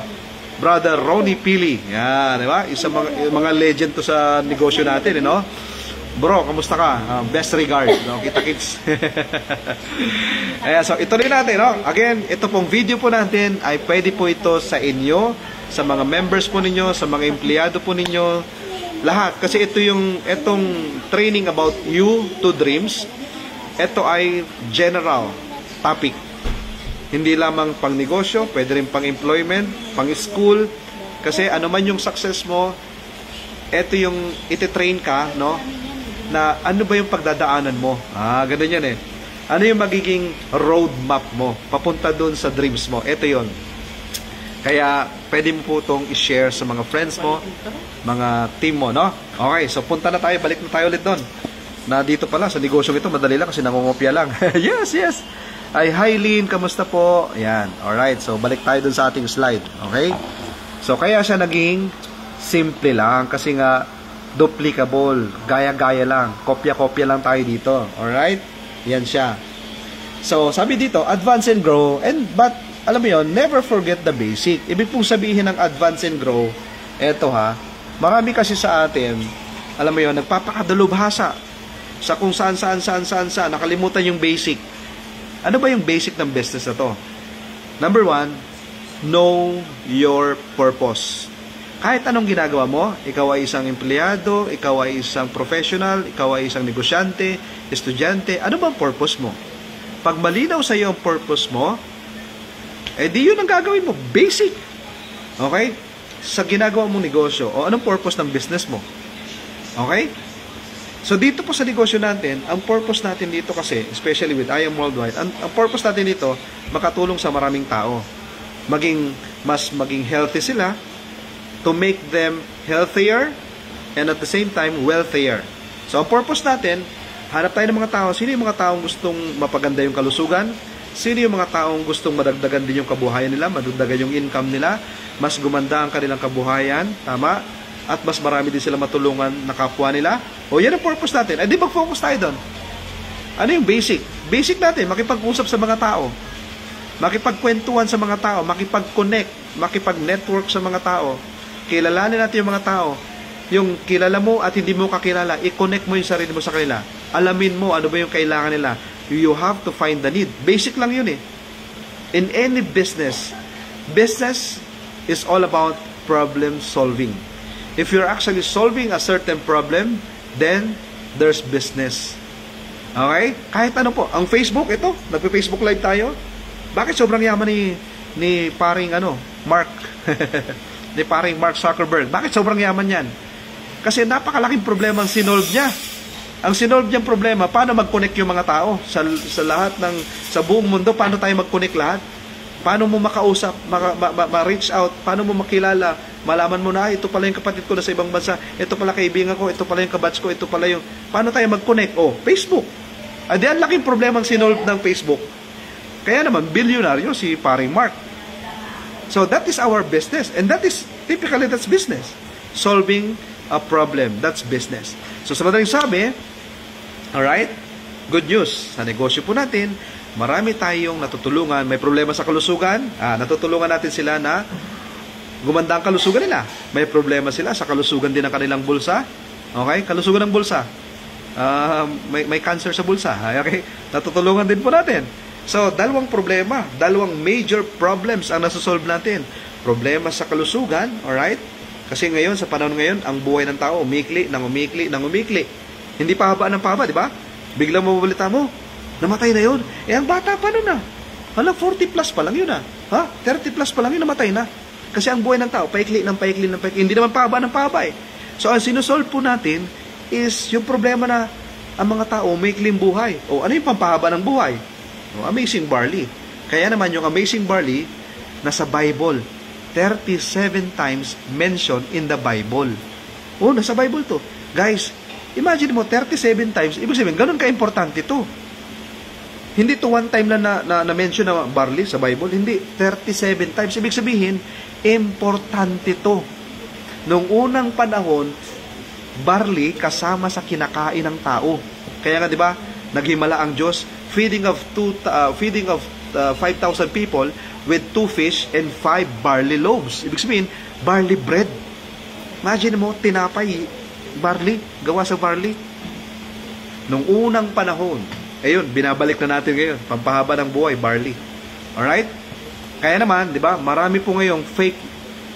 [SPEAKER 1] Brother Ronnie Pili. Yan, di ba? Isa mga legend to sa negosyo natin, no? Bro, kamusta ka? Best regards, no? Kita-kits. So ituloy natin, no? Again, ito pong video po natin ay pwede po ito sa inyo, sa mga members po ninyo, sa mga empleyado po ninyo, lahat. Kasi itong training about you to dreams, ito ay general topic. Hindi lamang pang negosyo, pwede rin pang employment, pang school. Kasi ano man yung success mo, ito yung ititrain ka, no? Na ano ba yung pagdadaanan mo? Ganun yan eh. Ano yung magiging roadmap mo papunta dun sa dreams mo? Ito yon. Kaya pwede mo po itong i-share sa mga friends mo, mga team mo, no? Okay, so punta na tayo, balik na tayo ulit doon. Na dito pala, sa negosyong ito, madali lang kasi nangungopya lang. Yes. Hi Lynn, kamusta po? Ayan, alright. So balik tayo dun sa ating slide. Okay? So kaya siya naging simple lang kasi nga duplicable, gaya-gaya lang, kopya-kopya lang tayo dito. Alright? Yan siya. So, sabi dito, advance and grow, but, alam mo yun, never forget the basic. Ibig pong sabihin ng advance and grow, eto marami kasi sa atin, alam mo yun, nagpapakadalubhasa sa kung saan, nakalimutan yung basic. Ano ba yung basic ng business na to? Number 1, know your purpose. Kahit anong ginagawa mo, ikaw ay isang empleyado, ikaw ay isang professional, ikaw ay isang negosyante, estudyante, ano bang purpose mo? Pag malinaw sa iyo ang purpose mo, di yun ang gagawin mo. Basic. Okay? Sa ginagawa mong negosyo, o anong purpose ng business mo? Okay? So dito po sa negosyo natin, ang purpose natin dito kasi, especially with I Am Worldwide, ang purpose natin dito, makatulong sa maraming tao. Maging healthy sila, to make them healthier and at the same time wealthier. So ang purpose natin, hanap tayo ng mga tao. Sino yung mga taong gustong mapaganda yung kalusugan? Sino yung mga taong gustong madagdagan din yung kabuhayan nila, madagdagan yung income nila, mas gumanda ang kanilang kabuhayan, tama? At mas marami din sila matulungan na kapwa nila. Yan ang purpose natin. Di mag-focus tayo doon. Ano yung basic? Basic natin, makipag-usap sa mga tao, makipagkwentuhan sa mga tao, makipag-connect, makipag-network sa mga tao. Kilalanin natin yung mga tao. Yung kilala mo at hindi mo kakilala, i-connect mo yung sarili mo sa kanila. Alamin mo ano ba yung kailangan nila. You have to find the need. Basic lang yun eh. In any business is all about problem solving. If you're actually solving a certain problem, then there's business. Okay? Kahit ano po. Ang Facebook, ito, nagpe-Facebook live tayo. Bakit sobrang yaman ni paring Mark? Ni paring Mark Zuckerberg. Bakit sobrang yaman yan? Kasi napakalaking problema ang sinolve niya. Ang sinolve niyang problema, paano mag-connect yung mga tao sa lahat sa buong mundo, paano tayo mag-connect lahat? Paano mo makausap, ma-reach out, paano mo makilala, malaman mo na, ito pala yung kapatid ko na sa ibang bansa, ito pala kaibigan ko, ito pala yung kabatch ko, ito pala yung, paano tayo mag-connect? Oh, Facebook. Di ang laking problema ang sinolve ng Facebook. Kaya naman, bilyonaryo si paring Mark. So, that is our business. And that is, typically, that's business. Solving a problem. That's business. So, sa madaling sabi, alright, good news. Sa negosyo po natin, marami tayong natutulungan. May problema sa kalusugan, natutulungan natin sila na gumanda ang kalusugan nila. May problema sila sa kalusugan din ng kanilang bulsa. Okay? Kalusugan ng bulsa. May cancer sa bulsa. Okay? Natutulungan din po natin. So, dalawang problema, dalawang major problems ang nasosolve natin. Problema sa kalusugan, alright? Kasi ngayon, sa panahon ngayon, ang buhay ng tao, umikli, nang umikli, nang umikli. Hindi pahaba ng pahaba, di ba? Biglang mababalita mo, namatay na yun. Ang bata pa nun 40 plus pa lang yun 30 plus pa lang yun, namatay na. Kasi ang buhay ng tao, paikli, ng paikli, ng paikli. Hindi naman pahaba ng pahaba So, ang sinusolve po natin is yung problema na ang mga tao may ikling buhay. Ano yung pampahaba ng buhay? Amazing barley. Kaya naman yung amazing barley nasa Bible. 37 times mentioned in the Bible. Nasa Bible to. Guys, imagine mo, 37 times, ibig sabihin, ganun ka-importante to. Hindi to one time na-mention na barley sa Bible. Hindi, 37 times. Ibig sabihin, importante to. Noong unang panahon, barley kasama sa kinakain ng tao. Kaya nga, di ba, naghimala ang Diyos, feeding of 5,000 people with 2 fish and 5 barley loaves. Ibig sabihin, barley bread. Imagine mo, tinapay, barley, gawa sa barley. Noong unang panahon, ayun, binabalik na natin ngayon, pampahaba ng buhay, barley. Alright? Kaya naman, di ba, marami po ngayong fake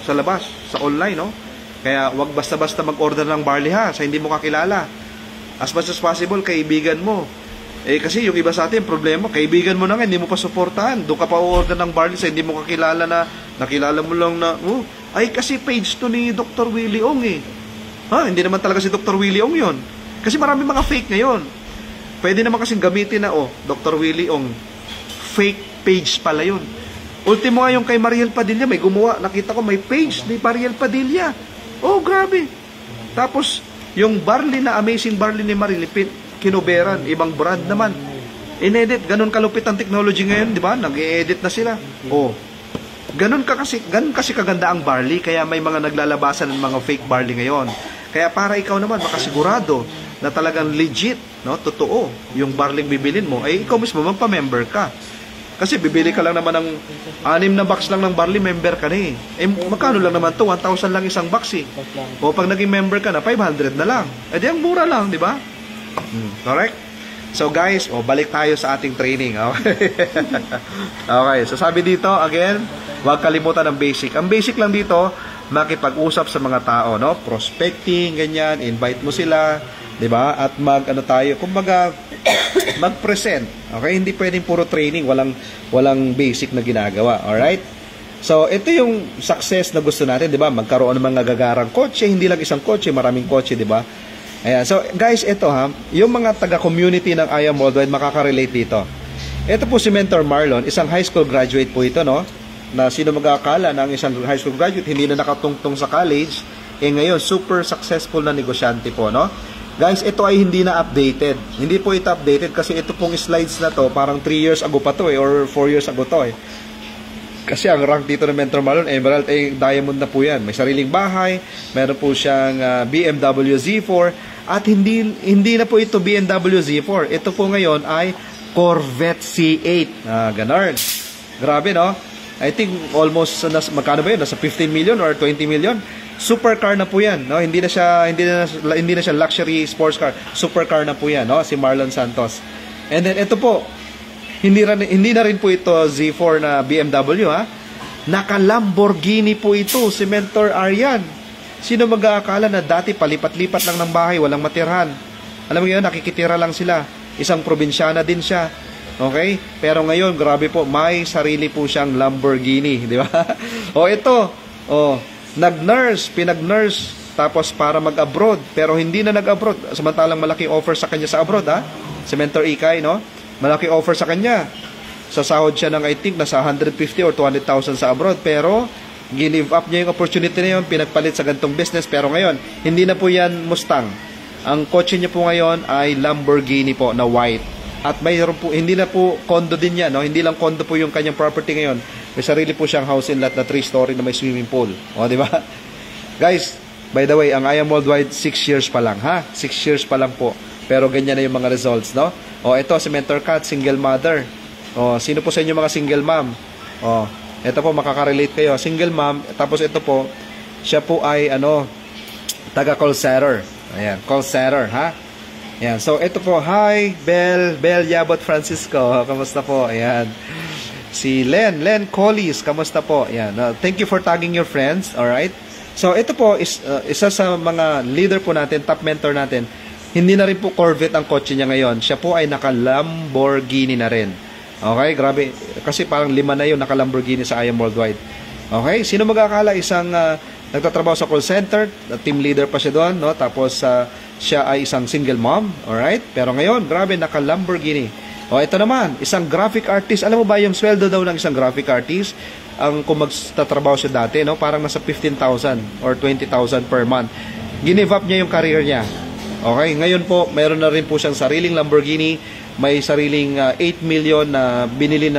[SPEAKER 1] sa labas, sa online, Kaya wag basta-basta mag-order ng barley sa hindi mo kakilala. As much as possible, kaibigan mo. Kasi yung iba sa atin, problema, kaibigan mo na nga, hindi mo pa suportahan. Doon ka pa order ng barley sa hindi mo kakilala na, nakilala mo lang na, kasi page to ni Dr. Willie Ong hindi naman talaga si Dr. Willie Ong yun. Kasi marami mga fake ngayon. Pwede naman kasing gamitin na, Dr. Willie Ong, fake page pala yun. Ultimo nga yung kay Mariel Padilla, may gumawa, nakita ko may page ni Mariel Padilla. Grabe. Tapos, yung barley na amazing barley ni Mariel, kinuberan, ibang brand naman. In-edit, ganun kalupit ang technology ngayon, di ba? Nag-e-edit na sila. Ganun kasi kaganda ang barley, kaya may mga naglalabasan ng mga fake barley ngayon. Kaya para ikaw naman makasigurado na talagang legit, totoo, yung barley bibilin mo, ikaw mismo magpa-member ka. Kasi bibili ka lang naman ng 6 na box lang ng barley, member ka na magkano lang naman to? 1,000 lang isang box pag naging member ka na, 500 na lang. Di ang mura lang, di ba? Correct? So guys, balik tayo sa ating training. Okay, so sabi dito, again, huwag kalimutan ang basic. Ang basic lang dito, makipag-usap sa mga tao, prospecting, ganyan, invite mo sila, di ba? At kumbaga, mag-present. Okay, hindi pwedeng puro training, walang basic na ginagawa. Alright? So, ito yung success na gusto natin, di ba? Magkaroon ng mga gagarang kotse, hindi lang isang kotse, maraming kotse, di ba? Ayan. So, guys, ito yung mga taga-community ng I Am Worldwide makaka-relate dito. Ito po si Mentor Marlon, isang high school graduate po ito, na sino mag-aakala na ang isang high school graduate hindi na nakatungtong sa college, ngayon, super successful na negosyante po, Guys, ito ay hindi na updated. Hindi po ito updated kasi ito pong slides na to, parang 3 years ago pa to or 4 years ago to Kasi ang rank dito ng Mentor Marlon, Emerald, Diamond na po yan. May sariling bahay, meron po siyang BMW Z4, at hindi na po ito BMW Z4. Ito po ngayon ay Corvette C8. Ganon. Grabe, I think almost, magkano ba yun? Nasa 15 million or 20 million? Supercar na po yan, Hindi na siya luxury sports car. Supercar na po yan, Si Marlon Santos. And then ito po, hindi na rin po ito Z4 na BMW, Naka Lamborghini po ito, si Mentor Aryan. Sino mag-aakala na dati palipat-lipat lang ng bahay, walang matirhan. Alam mo yun, nakikitira lang sila. Isang probinsyana din siya. Okay? Pero ngayon, grabe po, may sarili po siyang Lamborghini, di ba? Ito, nag-nurse, pinag-nurse, tapos para mag-abroad, pero hindi na nag-abroad, samantalang malaki offer sa kanya sa abroad, si Mentor Ikay, malaki offer sa kanya. sasahod siya ng I think nasa 150 or 200,000 sa abroad, pero give up niya yung opportunity na yun, pinagpalit sa gantong business. Pero ngayon, hindi na po yan Mustang. Ang kotse niya po ngayon ay Lamborghini po na white. At mayroon po, hindi na po condo din yan, no? Hindi lang condo po yung kanyang property ngayon. May sarili po siyang house and lot na 3-story na may swimming pool. O, di ba? Guys, by the way, ang I Am Worldwide 6 years pa lang, ha? 6 years pa lang po. Pero ganyan na yung mga results, no? O, ito si Mentor Kat, single mother. O, sino po sa inyo mga single mom? O, ito po, makaka-relate kayo. Single mom, tapos ito po, siya po ay, taga call center. Ayan, call center, ha? Ayan, so ito po, hi, Bel Yabot Francisco. Kamusta po? Ayan. Si Len Collis, kamusta po? Ayan, thank you for tagging your friends, alright? So, ito po, isa sa mga leader po natin, top mentor natin. Hindi na rin po Corvette ang kotse niya ngayon. Siya po ay naka-Lamborghini na rin. Okay, grabe. Kasi parang 5 na yun naka-Lamborghini sa I Am Worldwide. Okay, sino mag-akala isang nagtatrabaho sa call center, team leader pa siya doon, no? Tapos siya ay isang single mom, alright? Pero ngayon, grabe, naka-Lamborghini. O, ito naman, isang graphic artist. Alam mo ba yung sweldo daw ng isang graphic artist? Kung magtatrabaho siya dati, no? Parang nasa 15,000 or 20,000 per month. Give up niya yung career niya. Okay, ngayon po, mayroon na rin po siyang sariling Lamborghini. May sariling 8 million na binili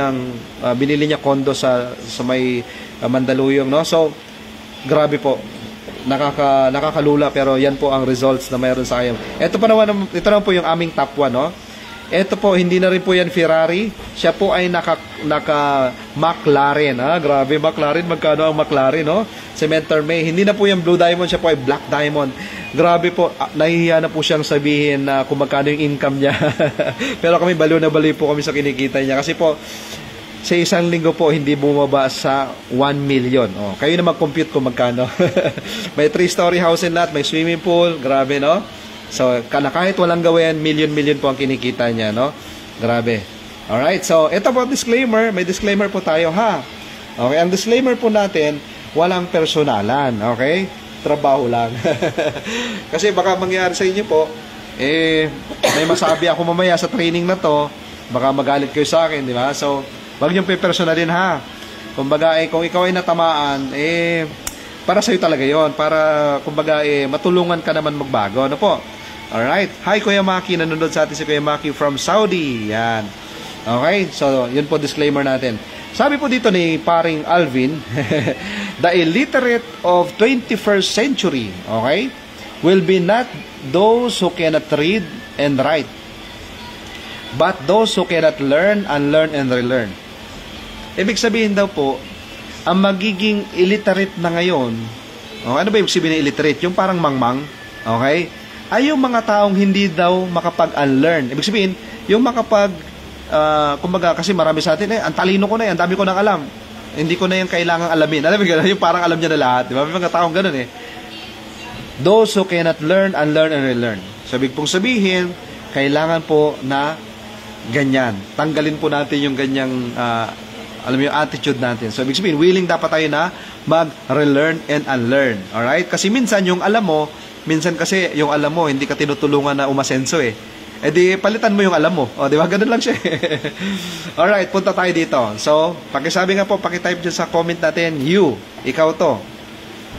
[SPEAKER 1] niya kondo sa may Mandaluyong, no? So, grabe po. Nakakalula, pero yan po ang results na mayroon sa IAM. Ito naman po yung aming top 1, no? Ito po, hindi na rin po yan Ferrari. Siya po ay naka McLaren. Grabe, McLaren. Magkano ang McLaren, no? Si Mentor May. Hindi na po yan Blue Diamond. Siya po ay Black Diamond. Grabe po. Nahihiya na po siyang sabihin na kung magkano yung income niya. Pero kami, baliw na baliw po kami sa kinikita niya. Kasi po, sa isang linggo po, hindi bumaba sa 1 million. Oh, kayo na mag-compute kung magkano. May 3-story house and lot. May swimming pool. Grabe, no? So, kahit walang gawin, million po ang kinikita niya, no? Grabe. Alright, so, ito po disclaimer. May disclaimer po tayo, ha? Okay, ang disclaimer po natin, walang personalan, okay? Trabaho lang. Kasi baka mangyari sa inyo po, may masabi ako mamaya sa training na to, baka magalit kayo sa akin, di ba? So, wag niyong pe-personalin, ha? Kumbaga, kung ikaw ay natamaan, para sa'yo talaga yon, para kumbaga matulungan ka naman magbago, ano po? Alright, hi Kuya Maki, nanonood sa atin si Kuya Maki from Saudi, yan. Okay, so yun po disclaimer natin. Sabi po dito ni paring Alvin, the illiterate of 21st century, okay, will be not those who cannot read and write, but those who cannot learn, unlearn, and relearn. Ibig sabihin daw po, ang magiging illiterate na ngayon, ano ba yung sabihin ng illiterate? Yung parang mangmang, okay? Ay yung mga taong hindi daw makapag-unlearn. Ibig sabihin, yung kumbaga, kasi marami sa atin, ang talino ko na yan, ang dami ko nang alam. Hindi ko na yung kailangang alamin. Alam mo, yung parang alam niya na lahat. Di ba? May mga taong ganun eh. Those who cannot learn, unlearn, and relearn. So, ibig pong sabihin, kailangan po na ganyan. Tanggalin po natin yung ganyang alam mo yung attitude natin. So, ibig sabihin, willing dapat tayo na mag-relearn and unlearn. Alright? Kasi minsan, yung alam mo, yung alam mo, hindi ka tinutulungan na umasenso eh. Di, palitan mo yung alam mo. O, di ba? Ganun lang siya. Alright, punta tayo dito. So, pakisabi nga po, pakitype dyan sa comment natin, you, ikaw to.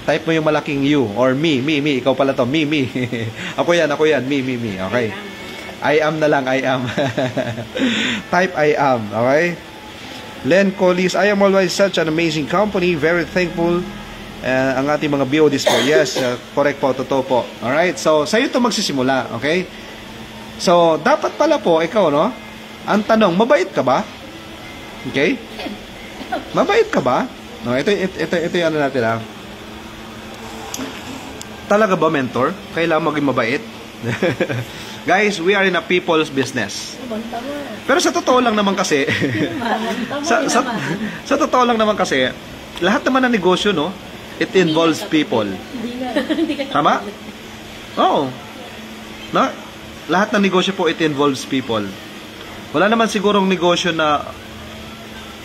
[SPEAKER 1] Type mo yung malaking you. Or me, ikaw pala to, me. Ako yan, me. Okay. I am na lang, I am. Type I am, okay? Len Collis, I am always such an amazing company, very thankful. Ang ating mga BODs po. Yes, correct po, totoo po. Alright, so sa'yo ito magsisimula, okay? So, dapat pala po, ikaw, no? Ang tanong, mabait ka ba? Okay? Mabait ka ba? No, ito yung ano natin, ha? Talaga ba, mentor? Kailangan maging mabait? Guys, we are in a people's business. Pero sa totoo lang naman kasi, sa totoo lang naman kasi, lahat naman ng negosyo, no? It involves people. Tama? Oo. No? Lahat ng negosyo po, it involves people. Wala naman sigurong negosyo na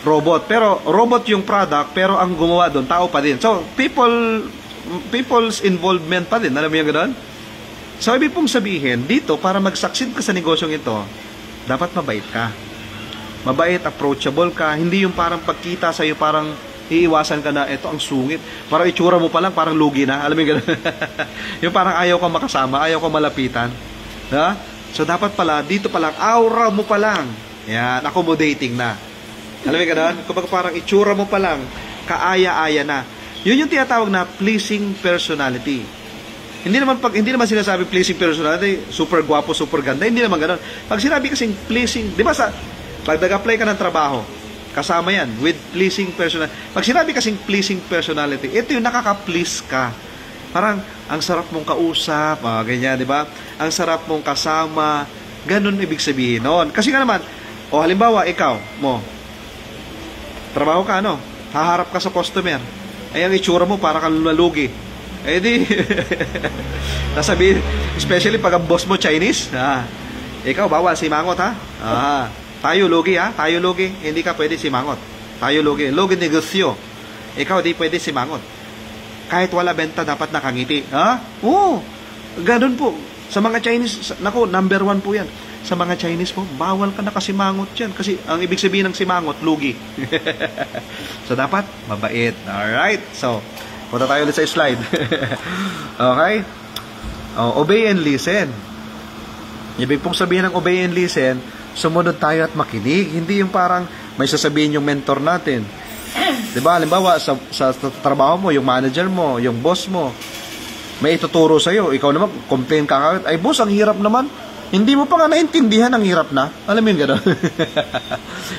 [SPEAKER 1] robot. Pero, robot yung product, pero ang gumawa doon, tao pa din. So, people's involvement pa din. Alam mo yung gano'n? So, ibig pong sabihin, dito, para mag-succeed ka sa negosyong ito, dapat mabait ka. mabait, approachable ka, hindi yung parang pagkita sa'yo, parang iiwasan ka na, eto ang sungit. Parang itsura mo pa lang, parang lugi na. Alam mo yung gano'n? Yung parang ayaw ka makasama, ayaw ka malapitan. Ha? So, dapat pala, dito pa lang, aura mo pa lang. Yan, accommodating na. Alam mo yung gano'n? Kung parang itsura mo pa lang, kaaya-aya na. Yun yung tinatawag na pleasing personality. Hindi naman sinasabi pleasing personality, super gwapo, super ganda. Hindi naman gano'n. Pag sinabi kasing pleasing, di ba pag nag-apply ka ng trabaho, kasama yan, with pleasing personality. Pag sinabi kasing pleasing personality, ito yung nakaka-please ka. Parang, ang sarap mong kausap, ganyan, di ba? Ang sarap mong kasama, ganun ibig sabihin noon. Kasi nga naman, halimbawa, ikaw, trabaho ka, haharap ka sa customer. Ay, ang itsura mo, para kang lumalugi. Eh di, nasabihin, especially pag ang boss mo Chinese, ikaw, bawal, simangot, ha? Tayo lugi, ha? Tayo lugi. Hindi ka pwede simangot. Tayo lugi. Lugi negosyo. Ikaw, di pwede simangot. Kahit wala benta, dapat nakangiti. Ha? Oo. Ganun po. Sa mga Chinese, number 1 po yan. Sa mga Chinese po, bawal ka nakasimangot yan. Kasi ang ibig sabihin ng simangot, lugi. So, dapat mabait. Alright. So, punta tayo ulit sa slide. Okay? Obey and listen. Ibig pong sabihin ng obey and listen, sumunod tayo at makinig. Hindi yung parang may sasabihin yung mentor natin. Diba? Halimbawa, sa trabaho mo, yung manager mo, yung boss mo, may ituturo sa'yo. Ikaw naman, complain ka kagad. Ay, boss, ang hirap naman. Hindi mo pa nga naintindihan, ang hirap na. Alam mo yung gano'n?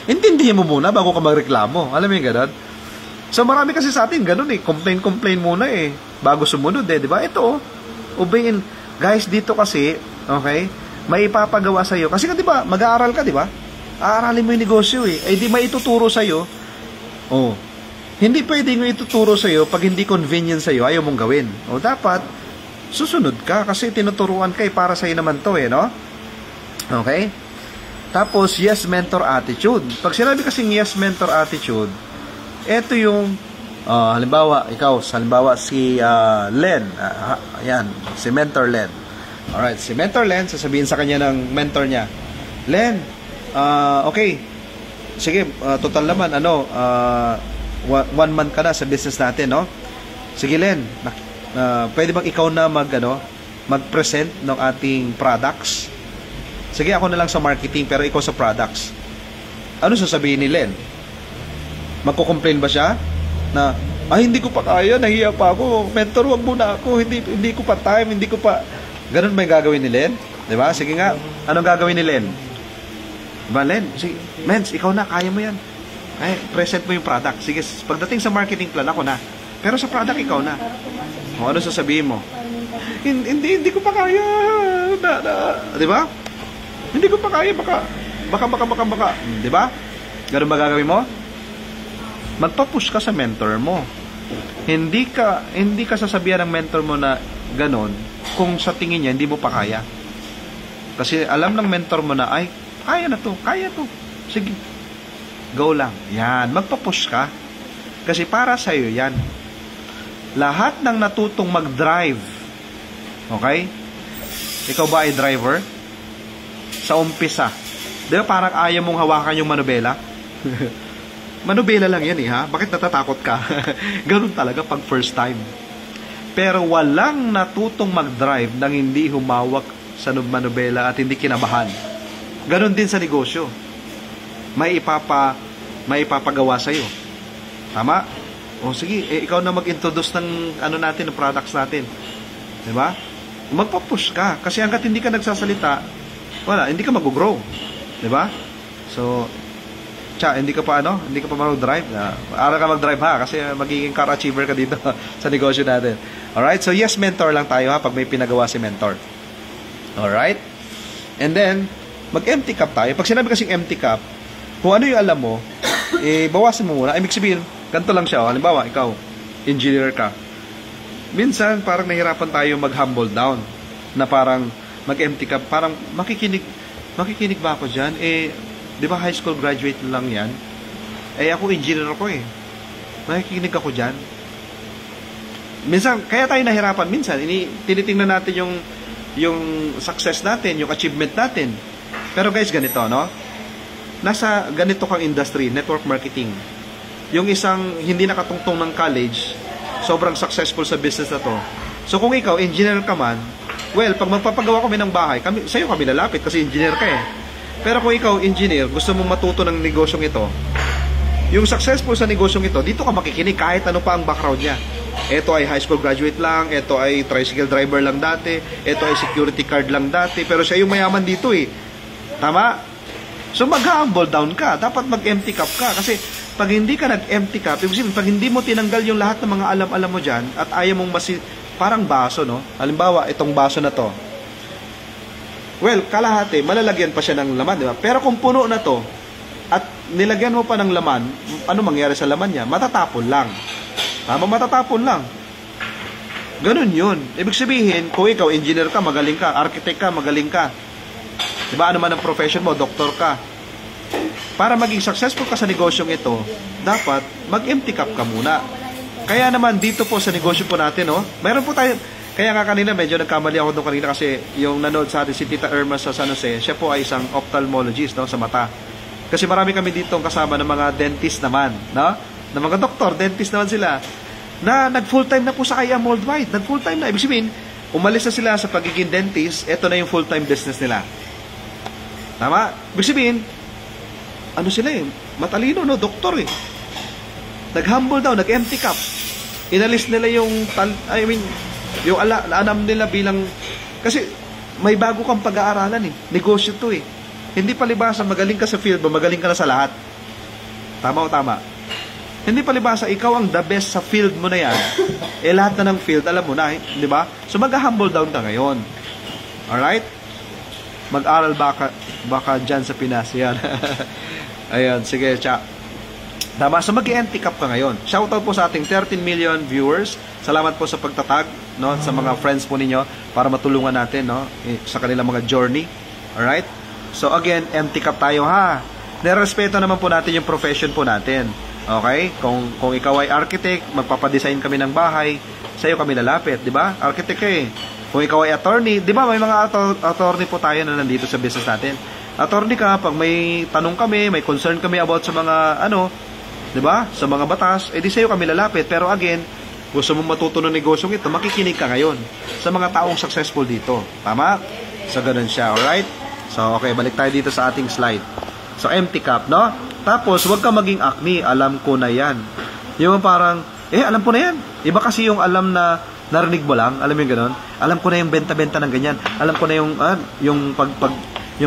[SPEAKER 1] Intindihin mo muna bago ka magreklamo. Alam mo yung gano'n? So, marami kasi sa atin, gano'n Complain muna bago sumunod diba? Ito, obey and... Guys, dito kasi, okay, may ipapagawa sa'yo. Kasi nga, diba, mag-aaral ka, diba? Aaralin mo yung negosyo di may ituturo sa'yo. Hindi pwedeng ituturo sa'yo pag hindi convenient sa'yo, ayaw mong gawin. Dapat, susunod ka kasi tinuturuan ka para sa'yo naman to no? Okay? Tapos, yes mentor attitude. Pag sinabi kasing yes mentor attitude, eto yung, halimbawa, si Len. Ayan, si Mentor Len. Alright, si Mentor Len, sasabihin sa kanya ng mentor niya, Len, okay, sige, total naman, 1 month ka na sa business natin, no? Sige, Len, pwede bang ikaw na mag-present ng ating products? Sige, ako na lang sa marketing, pero ikaw sa products. Ano sasabihin ni Len? Magko-complain ba siya? Na, hindi ko pa kaya, nahiya pa ako, mentor, wag muna ako, hindi ko pa time, hindi ko pa... Ganun ba yung gagawin ni Len? Diba? Sige nga, anong gagawin ni Len? Diba, Len? Sige, Mens, ikaw na, kaya mo yan. Ay, present mo yung product. Sige, pagdating sa marketing plan, ako na. Pero sa product, ikaw na. Ano sasabihin mo? Hindi ko pa kaya. Diba? Hindi ko pa kaya, baka. Diba? Ganun ba gagawin mo? Magpa-push ka sa mentor mo. Hindi ka sasabihan ng mentor mo na ganon kung sa tingin niya hindi mo pa kaya. Kasi alam ng mentor mo na, ay, kaya to. Sige, go lang. Yan, magpa-push ka. Kasi para sa'yo yan. Lahat ng natutong mag-drive, okay? Ikaw ba ay driver? Sa umpisa. Di ba parang ayaw mong hawakan yung manubela? Manubela lang yan ha? Bakit natatakot ka? Ganun talaga pag first time. Pero walang natutong mag-drive nang hindi humawak sa manubela at hindi kinabahan. Ganon din sa negosyo. May ipapagawa sa'yo. Tama? Sige, ikaw na mag-introduce ng ng products natin. Diba? Magpa-push ka. Kasi hanggat hindi ka nagsasalita, hindi ka mag-grow. Diba? So, hindi ka pa mag-drive. Aral ka mag-drive kasi magiging car achiever ka dito sa negosyo natin. Alright? So, yes, mentor lang tayo pag may pinagawa si mentor. Alright? And then, mag-empty cup tayo. Pag sinabi kasing empty cup, kung ano yung alam mo, bawasan mo muna. Ibig sabihin, ganito lang siya. Halimbawa, ikaw, engineer ka. Minsan, parang nahirapan tayo mag-humble down. Na parang mag-empty cup. Parang makikinig ba ako dyan? Di ba high school graduate lang yan? Ako engineer ako Makikinig ako dyan. Minsan, kaya tayo nahirapan. Minsan, tinitingnan natin yung success natin, yung achievement natin. Pero guys, ganito, no? nasa ganito kang industry, network marketing. Yung isang hindi nakatungtong ng college, sobrang successful sa business na to. So kung ikaw, engineer ka man, well, pag magpapagawa kami ng bahay, sa'yo kami lalapit kasi engineer ka eh. Pero kung ikaw, engineer, gusto mong matuto ng negosyong ito, yung successful sa negosyong ito, dito ka makikinig kahit ano pa ang background niya. Ito ay high school graduate lang, ito ay tricycle driver lang dati, ito ay security guard lang dati, pero siya yung mayaman dito eh. Tama? So mag-humble down ka, dapat mag-empty cup ka, kasi pag hindi ka nag-empty cup, pag hindi mo tinanggal yung lahat ng mga alam-alam mo dyan, at ayaw mong parang baso, no? Halimbawa, itong baso na to. Well, kalahati, malalagyan pa siya ng laman, di ba? Pero kung puno na to, at nilagyan mo pa ng laman, ano mangyari sa laman niya? Matatapon lang. Tama, matatapon lang. Ganun yun. Ibig sabihin, kung ikaw, engineer ka, magaling ka, architect ka, magaling ka. Di ba, ano man ang profession mo, doktor ka. Para maging successful ka sa negosyong ito, dapat mag-empty cup ka muna. Kaya naman dito po sa negosyo po natin, no? Meron po tayo, kaya nga kanina medyo nagkamali ako doon kanina kasi yung nanood sa atin si Tita Irma sa San Jose, siya po ay isang ophthalmologist, no, sa mata. Kasi marami kami dito kasama ng mga dentist naman, no? Ng mga doktor, dentist naman sila, na nag-full-time na po sa IAM Worldwide. Nag-full-time na. Ibig sabihin, umalis na sila sa pagiging dentist, eto na yung full-time business nila. Tama? Ibig sabihin, ano sila eh? Matalino, no? Doktor eh. Nag-humble daw, nag-empty cup. Inalis nila yung, yung alam nila bilang, kasi may bago kang pag-aaralan eh. Negosyo to eh. Hindi palibasa, magaling ka sa field mo, magaling ka na sa lahat. Tama o tama? Hindi palibasa, ikaw ang the best sa field mo na yan. Eh lahat na ng field, alam mo na, di ba? So mag-humble down ka ngayon. Alright? Mag-aral baka dyan sa Pinas. Yan. Ayan, sige, tsa. Tama, so mag-empty cup ka ngayon. Shoutout po sa ating 13 million viewers. Salamat po sa pagtatag, no, sa mga friends po ninyo para matulungan natin, no, sa kanilang mga journey. Alright? So again, empty cup tayo ha. Nirespeto naman po natin yung profession po natin. Okay? Kung ikaw ay architect, magpapadesign kami ng bahay, sa'yo kami lalapit, di ba? Architect ka eh. Kung ikaw ay attorney, di ba may mga attorney po tayo na nandito sa business natin. Attorney ka, pag may tanong kami, may concern kami about sa mga di ba? Sa mga batas, edi sa'yo kami lalapit. Pero again, gusto mong matuto ng negosyong ito, makikinig ka ngayon sa mga taong successful dito. Tama? So, ganun siya. Alright? So, okay, balik tayo dito sa ating slide. So, empty cup, no? Tapos, huwag ka maging acne. Alam ko na yan. Yung parang, alam ko na yan. Iba kasi yung alam na narinig mo lang. Alam mo yung ganun? Alam ko na yung benta-benta ng ganyan. Alam ko na yung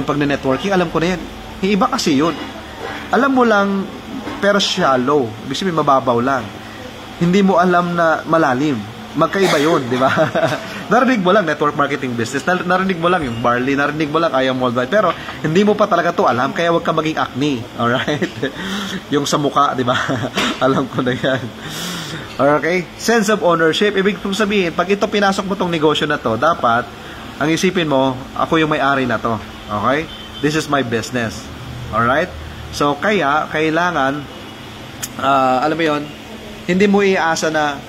[SPEAKER 1] pag-networking. Alam ko na yan. Yung iba kasi yun. Alam mo lang, pero shallow. Ibig sabihin, mababaw lang. Hindi mo alam na malalim. Magkaiba yun, di ba? Narinig mo lang network marketing business. Narinig mo lang yung barley. Narinig mo lang IAM Worldwide. Pero hindi mo pa talaga to alam. Kaya huwag ka maging acne. Alright? Yung sa muka, di ba? Alam ko na yan. Okay? Sense of ownership. Ibig sabihin, pag ito pinasok mo tong negosyo na to, dapat, ang isipin mo, ako yung may-ari na to. Okay? This is my business. Alright? So, kaya, kailangan, alam mo yon, hindi mo iaasa na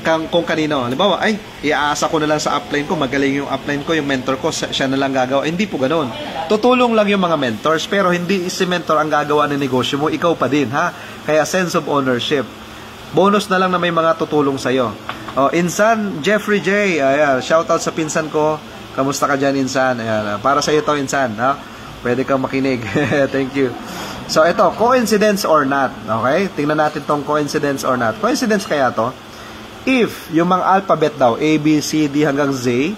[SPEAKER 1] kung kanino. Halimbawa, iaasa ko na lang sa upline ko, magaling yung upline ko, yung mentor ko, siya na lang gagawa. Hindi po ganoon. Tutulong lang yung mga mentors, pero hindi si mentor ang gagawa ng negosyo mo, ikaw pa din, ha? Kaya sense of ownership. Bonus na lang na may mga tutulong sa'yo. Insan, Jeffrey J. Ayan, shoutout sa pinsan ko. Kamusta ka dyan, Insan? Ayan, para sa'yo to, Insan, ha? Pwede kang makinig. Thank you. So, ito, coincidence or not. Okay? Tingnan natin tong coincidence or not. Coincidence kaya to? If yung mga alphabet daw, A, B, C, D hanggang Z,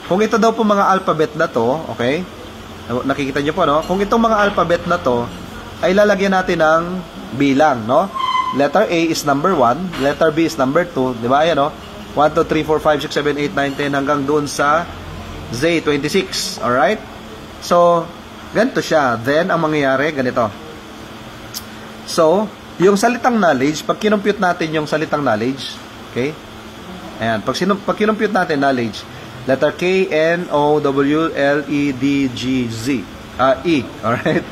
[SPEAKER 1] kung ito daw po mga alphabet na to, okay? Nakikita nyo po, no? Kung itong mga alphabet na to, ay lalagyan natin ng bilang, no? Letter A is number 1, letter B is number 2, di ba? Ayan, no? 1, 2, 3, 4, 5, 6, 7, 8, 9, 10, hanggang doon sa Z, 26. Alright? So, ganito siya. Then, ang mangyayari, ganito. So, yung salitang knowledge, pag kinumpute natin yung salitang knowledge, okay? Ayan, pag kinumpute natin knowledge, letter K, N, O, W, L, E, D, G, Z. E. Alright?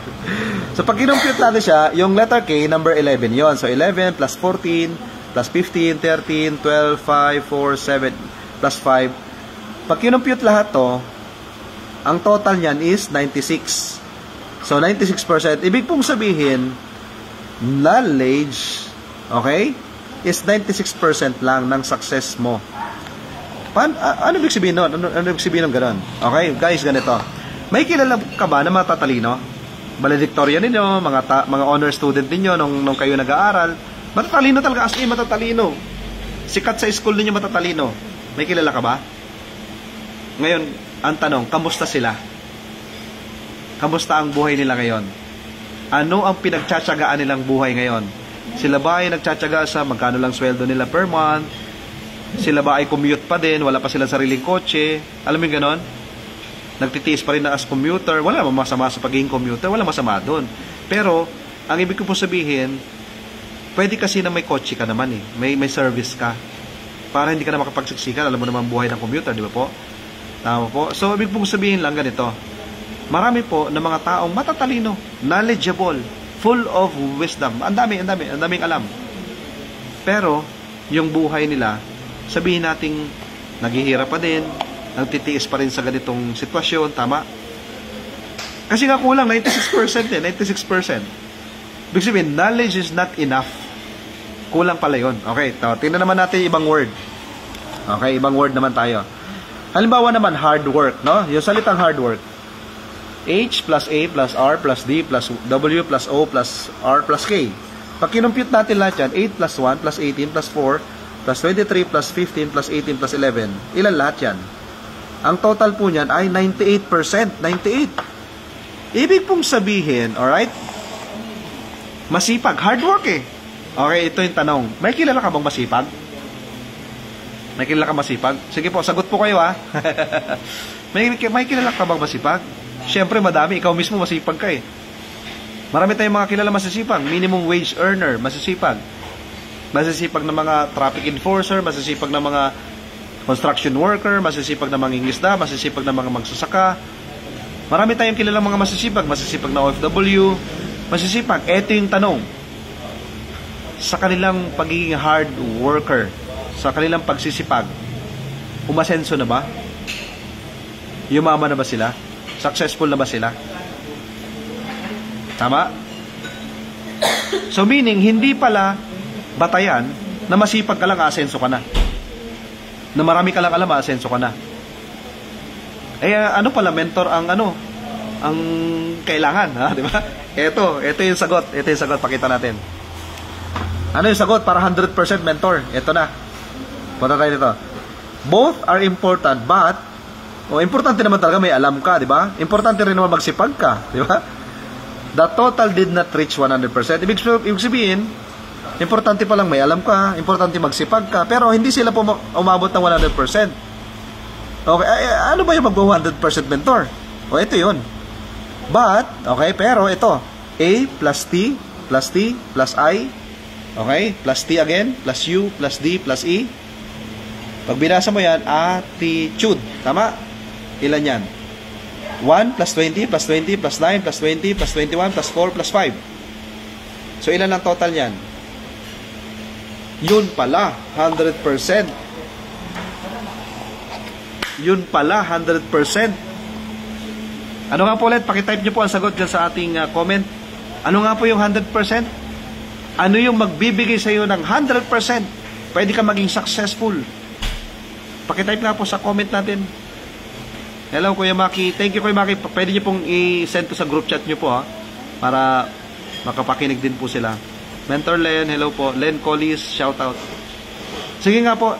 [SPEAKER 1] So, pag kinumpute natin siya, yung letter K, number 11 yon. So, 11 plus 14 plus 15, 13, 12, 5, 4, 7 plus 5. Pag kinumpute lahat to, ang total niyan is 96. So, 96%. Ibig pong sabihin, knowledge, okay, is 96% lang ng success mo. Ano ibig sabihin nun? Ano ibig sabihin ng gano'n? Okay, guys, ganito. May kilala ka ba na matatalino? Valedictorian ninyo, mga honor student ninyo nung kayo nag-aaral. Matatalino talaga, as in matatalino. Sikat sa school ninyo, matatalino. May kilala ka ba? Ngayon, ang tanong, kamusta sila? Kamusta ang buhay nila ngayon? Ano ang pinagtsatsagaan nilang buhay ngayon? Sila ba ay nagtsatsaga sa magkano lang sweldo nila per month? Sila ba ay commute pa din? Wala pa silang sariling kotse? Alam mo yung ganon? Nagtitiis pa rin na as commuter? Wala namang masama sa pagiging commuter. Wala masama doon. Pero, ang ibig ko po sabihin, pwede kasi na may kotse ka naman eh. May service ka. Para hindi ka na makapagsiksikan. Alam mo naman buhay ng commuter, di ba po? Tama po. So, ibig po sabihin lang ganito. Marami po na mga taong matatalino, knowledgeable, full of wisdom. Ang daming alam. Pero, yung buhay nila, sabihin nating naghihirap pa din, nagtitiis pa rin sa ganitong sitwasyon, tama? Kasi nga kulang, 96% eh, 96%. Ibig sabihin, knowledge is not enough. Kulang pala yun. Okay, tingnan naman natin ibang word. Okay, ibang word naman tayo. Halimbawa naman, hard work, no? Yung salitang hard work. H plus A plus R plus D plus W plus O plus R plus K. Pag kinumpute natin lahat yan, 8 plus 1 plus 18 plus 4 plus 23 plus 15 plus 18 plus 11. Ilan lahat yan? Ang total po niyan ay 98%. 98. Ibig pong sabihin, alright? Masipag. Hard work eh. Okay, ito yung tanong. May kilala ka bang masipag? May kilala ka masipag? Sige po, sagot po kayo ha. may kilala ka bang masipag? Siyempre, madami. Ikaw mismo masipag ka eh. Marami tayong mga kilala masisipag. Minimum wage earner, masisipag. Masisipag na mga traffic enforcer, masisipag na mga construction worker, masisipag na mga ingisda, masisipag na mga magsasaka. Marami tayong kilala mga masisipag. Masisipag na OFW. Masisipag. Ito yung tanong. Sa kanilang pagiging hard worker, sa kanilang pagsisipag, umasenso na ba? Yumaman na ba sila? Successful na ba sila? Tama? So meaning, hindi pala batayan na masipag ka lang, asenso ka na. Na marami ka lang alam, asenso ka na. Eh, ano pala, mentor ang ang kailangan, ha? Di ba? Ito yung sagot. Ito yung sagot, pakita natin. Ano yung sagot para 100% mentor? Ito na. Punta tayo dito. Both are important, but importante naman talaga may alam ka, di ba? Importante rin naman magsipag ka, di ba? The total did not reach 100%. Ibig sabihin, importante pa lang may alam ka, importante magsipag ka, pero hindi sila po umabot ng 100%. Okay, ano ba yung mag-100% mentor? O, ito yun. But, okay, pero ito, A plus T plus T plus I, okay, plus T again, plus U plus D plus E. Pag binasa mo yan, attitude. Tama? Ilan yan? 1 plus 20 plus 20 plus 9 plus 20 plus 21 plus 4 plus 5. So, ilan ang total yan? Yun pala, 100%. Yun pala, 100%. Ano nga po ulit? Pakitype nyo po ang sagot dyan sa ating comment. Ano nga po yung 100%? Ano yung magbibigay sa iyo ng 100%? Pwede ka maging successful. Pakitype nga po sa comment natin. Hello, Kuya Maki. Thank you, Kuya Maki. Pwede nyo pong i-send to sa group chat nyo po, ha? Para makapakinig din po sila. Mentor Len, hello po. Len Collis, shout out. Sige nga po,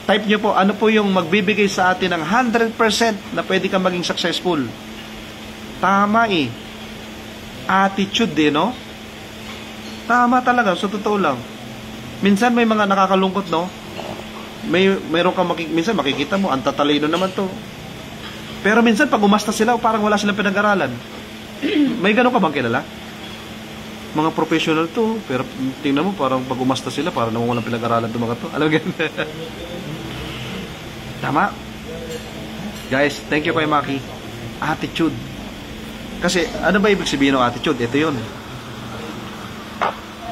[SPEAKER 1] type nyo po, ano po yung magbibigay sa atin ng 100% na pwede kang maging successful? Tama eh. Attitude eh, no? Tama talaga, so totoo lang. Minsan may mga nakakalungkot, no? Mayroon kang minsan makikita mo, ang tatalino naman to. Pero minsan pag umasta sila, parang wala silang pinag-aralan. May ganun ka bang kilala? Mga professional to, pero tingnan mo, parang pag umasta sila, parang naman walang pinag-aralan to mga to. Alam mo ganun? Tama? Guys, thank you kay Maki. Attitude. Kasi, ano ba ibig sabihin ng attitude? Ito yun.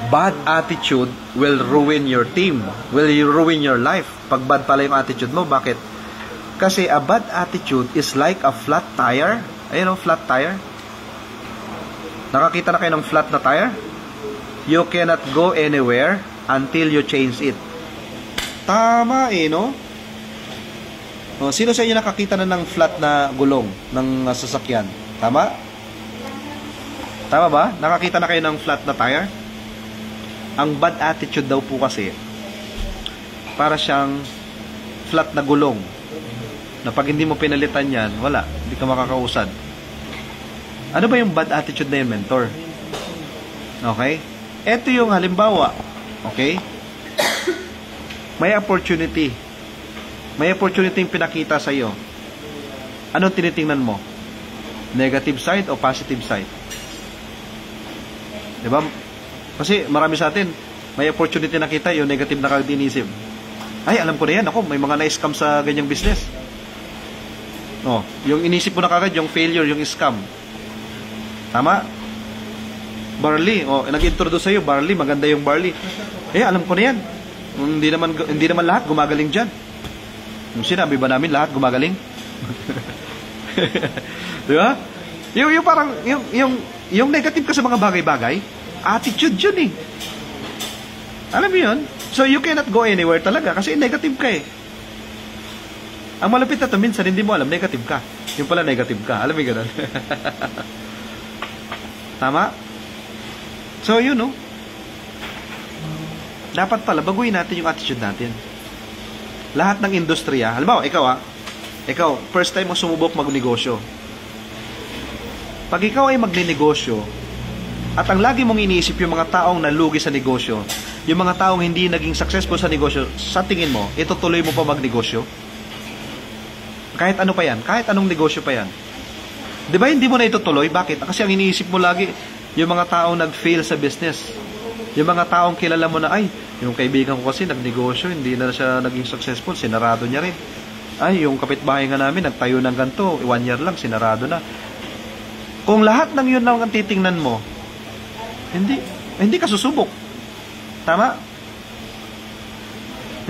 [SPEAKER 1] Bad attitude will ruin your team. Will ruin your life. Pag bad pala yung attitude mo, bakit? Kasi a bad attitude is like a flat tire. Ayun o, flat tire. Nakakita na kayo ng flat na tire? You cannot go anywhere until you change it. Tama no? Sino sa inyo nakakita na ng flat na gulong ng sasakyan? Tama? Tama ba? Nakakita na kayo ng flat na tire? Ang bad attitude daw po kasi, para siyang flat na gulong, na pag hindi mo pinalitan yan, wala, hindi ka makakausad. Ano ba yung bad attitude na yun, mentor? Okay? Ito yung halimbawa. Okay? May opportunity. May opportunity yung pinakita sa iyo. Anong tinitingnan mo? Negative side o positive side? Diba? Kasi marami sa atin, may opportunity nakita, yung negative na kagad inisip. Ay, alam ko na yan. Ako, may mga na-scam sa ganyang business. Yung inisip mo na kagad, yung failure, yung scam. Tama? Barley, nag-introduce sa'yo, barley, maganda yung barley. Alam ko na yan. Hindi naman lahat gumagaling dyan. Sinabi ba namin lahat gumagaling? Di ba? Yung parang, yung negative ka sa mga bagay-bagay, attitude yun eh. Alam mo yun? So you cannot go anywhere talaga kasi negative ka eh. Ang malapit na to, minsan hindi mo alam, negative ka. Yung pala negative ka. Alam mo yung ganun? Tama? So, dapat pala, baguhin natin yung attitude natin. Lahat ng industriya, halimbawa, ikaw, first time mo sumubok magnegosyo. Pag ikaw ay magninegosyo, at ang lagi mong iniisip yung mga taong nalugi sa negosyo, yung mga taong hindi naging successful sa negosyo, sa tingin mo, itutuloy mo pa magnegosyo? Kahit ano pa yan, kahit anong negosyo pa yan. Di ba hindi mo na itutuloy? Bakit? Kasi ang iniisip mo lagi, yung mga taong nag-fail sa business. Yung mga taong kilala mo na, ay, yung kaibigan ko kasi nagnegosyo, hindi na siya naging successful, sinarado niya rin. Ay, yung kapitbahay nga namin, nagtayo ng ganito, 1 year lang, sinarado na. Kung lahat ng yun lang ang titingnan mo, hindi ka susubok. Tama?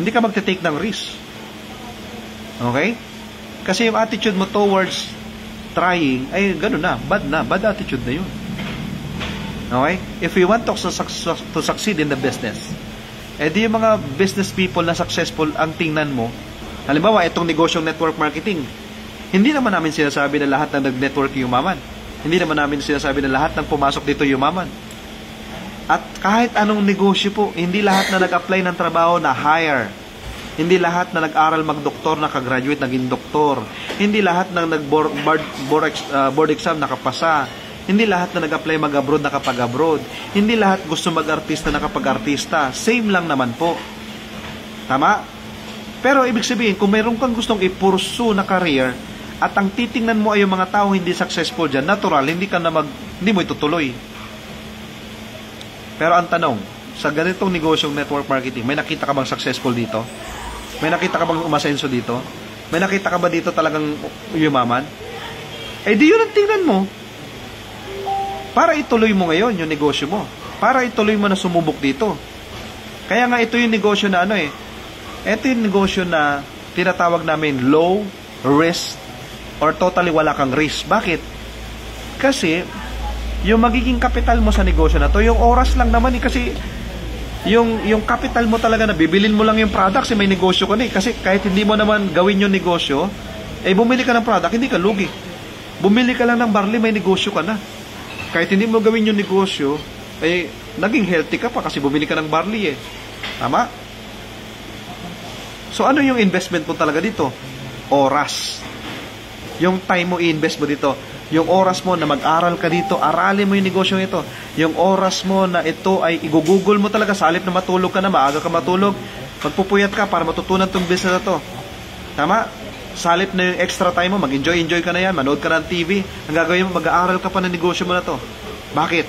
[SPEAKER 1] Hindi ka magte-take ng risk. Okay? Kasi yung attitude mo towards trying, ay gano'n na, bad attitude na yun. Okay? If we want to succeed in the business, di yung mga business people na successful ang tingnan mo. Halimbawa, itong negosyong network marketing, hindi naman namin sinasabi na lahat na nag-network yumaman. Hindi naman namin sinasabi na lahat ng pumasok dito yumaman. At kahit anong negosyo po, hindi lahat na nag-apply ng trabaho na hire. Hindi lahat na nag-aral mag-doktor, nakagraduate, naging doktor. Hindi lahat na nag-board exam, nakapasa. Hindi lahat na nag-apply mag-abroad, nakapag-abroad. Hindi lahat gusto mag-artista, nakapag-artista. Same lang naman po. Tama? Pero ibig sabihin, kung mayroon kang gustong i-pursue na career, at ang titingnan mo ay yung mga tao hindi successful dyan, natural, hindi mo itutuloy. Pero ang tanong, sa ganitong negosyong network marketing, may nakita ka bang successful dito? May nakita ka bang umasenso dito? May nakita ka ba dito talagang yumaman? Di yun ang tingnan mo. Para ituloy mo ngayon yung negosyo mo. Para ituloy mo na sumubok dito. Kaya nga ito yung negosyo na ito yung negosyo na tinatawag namin low risk or totally wala kang risk. Bakit? Kasi yung magiging kapital mo sa negosyo na to, yung oras lang naman kasi yung capital mo talaga na bibilin mo lang yung product kasi may negosyo ka na kasi kahit hindi mo naman gawin yung negosyo, bumili ka ng product, hindi ka lugi. Bumili ka lang ng barley, may negosyo ka na. Kahit hindi mo gawin yung negosyo, naging healthy ka pa kasi bumili ka ng barley Tama? So ano yung investment mo talaga dito? Oras. Yung time mo i-invest mo dito. Yung oras mo na mag-aral ka dito, aralin mo yung negosyo ito. Yung oras mo na ito ay i-google mo talaga sa halip na matulog ka na, maaga ka matulog, magpupuyat ka para matutunan tong business na to. Tama? Sa halip na yung extra time mo, mag-enjoy ka na yan, manood ka ng TV, ang gagawin mo, mag-aaral ka pa ng negosyo mo na to. Bakit?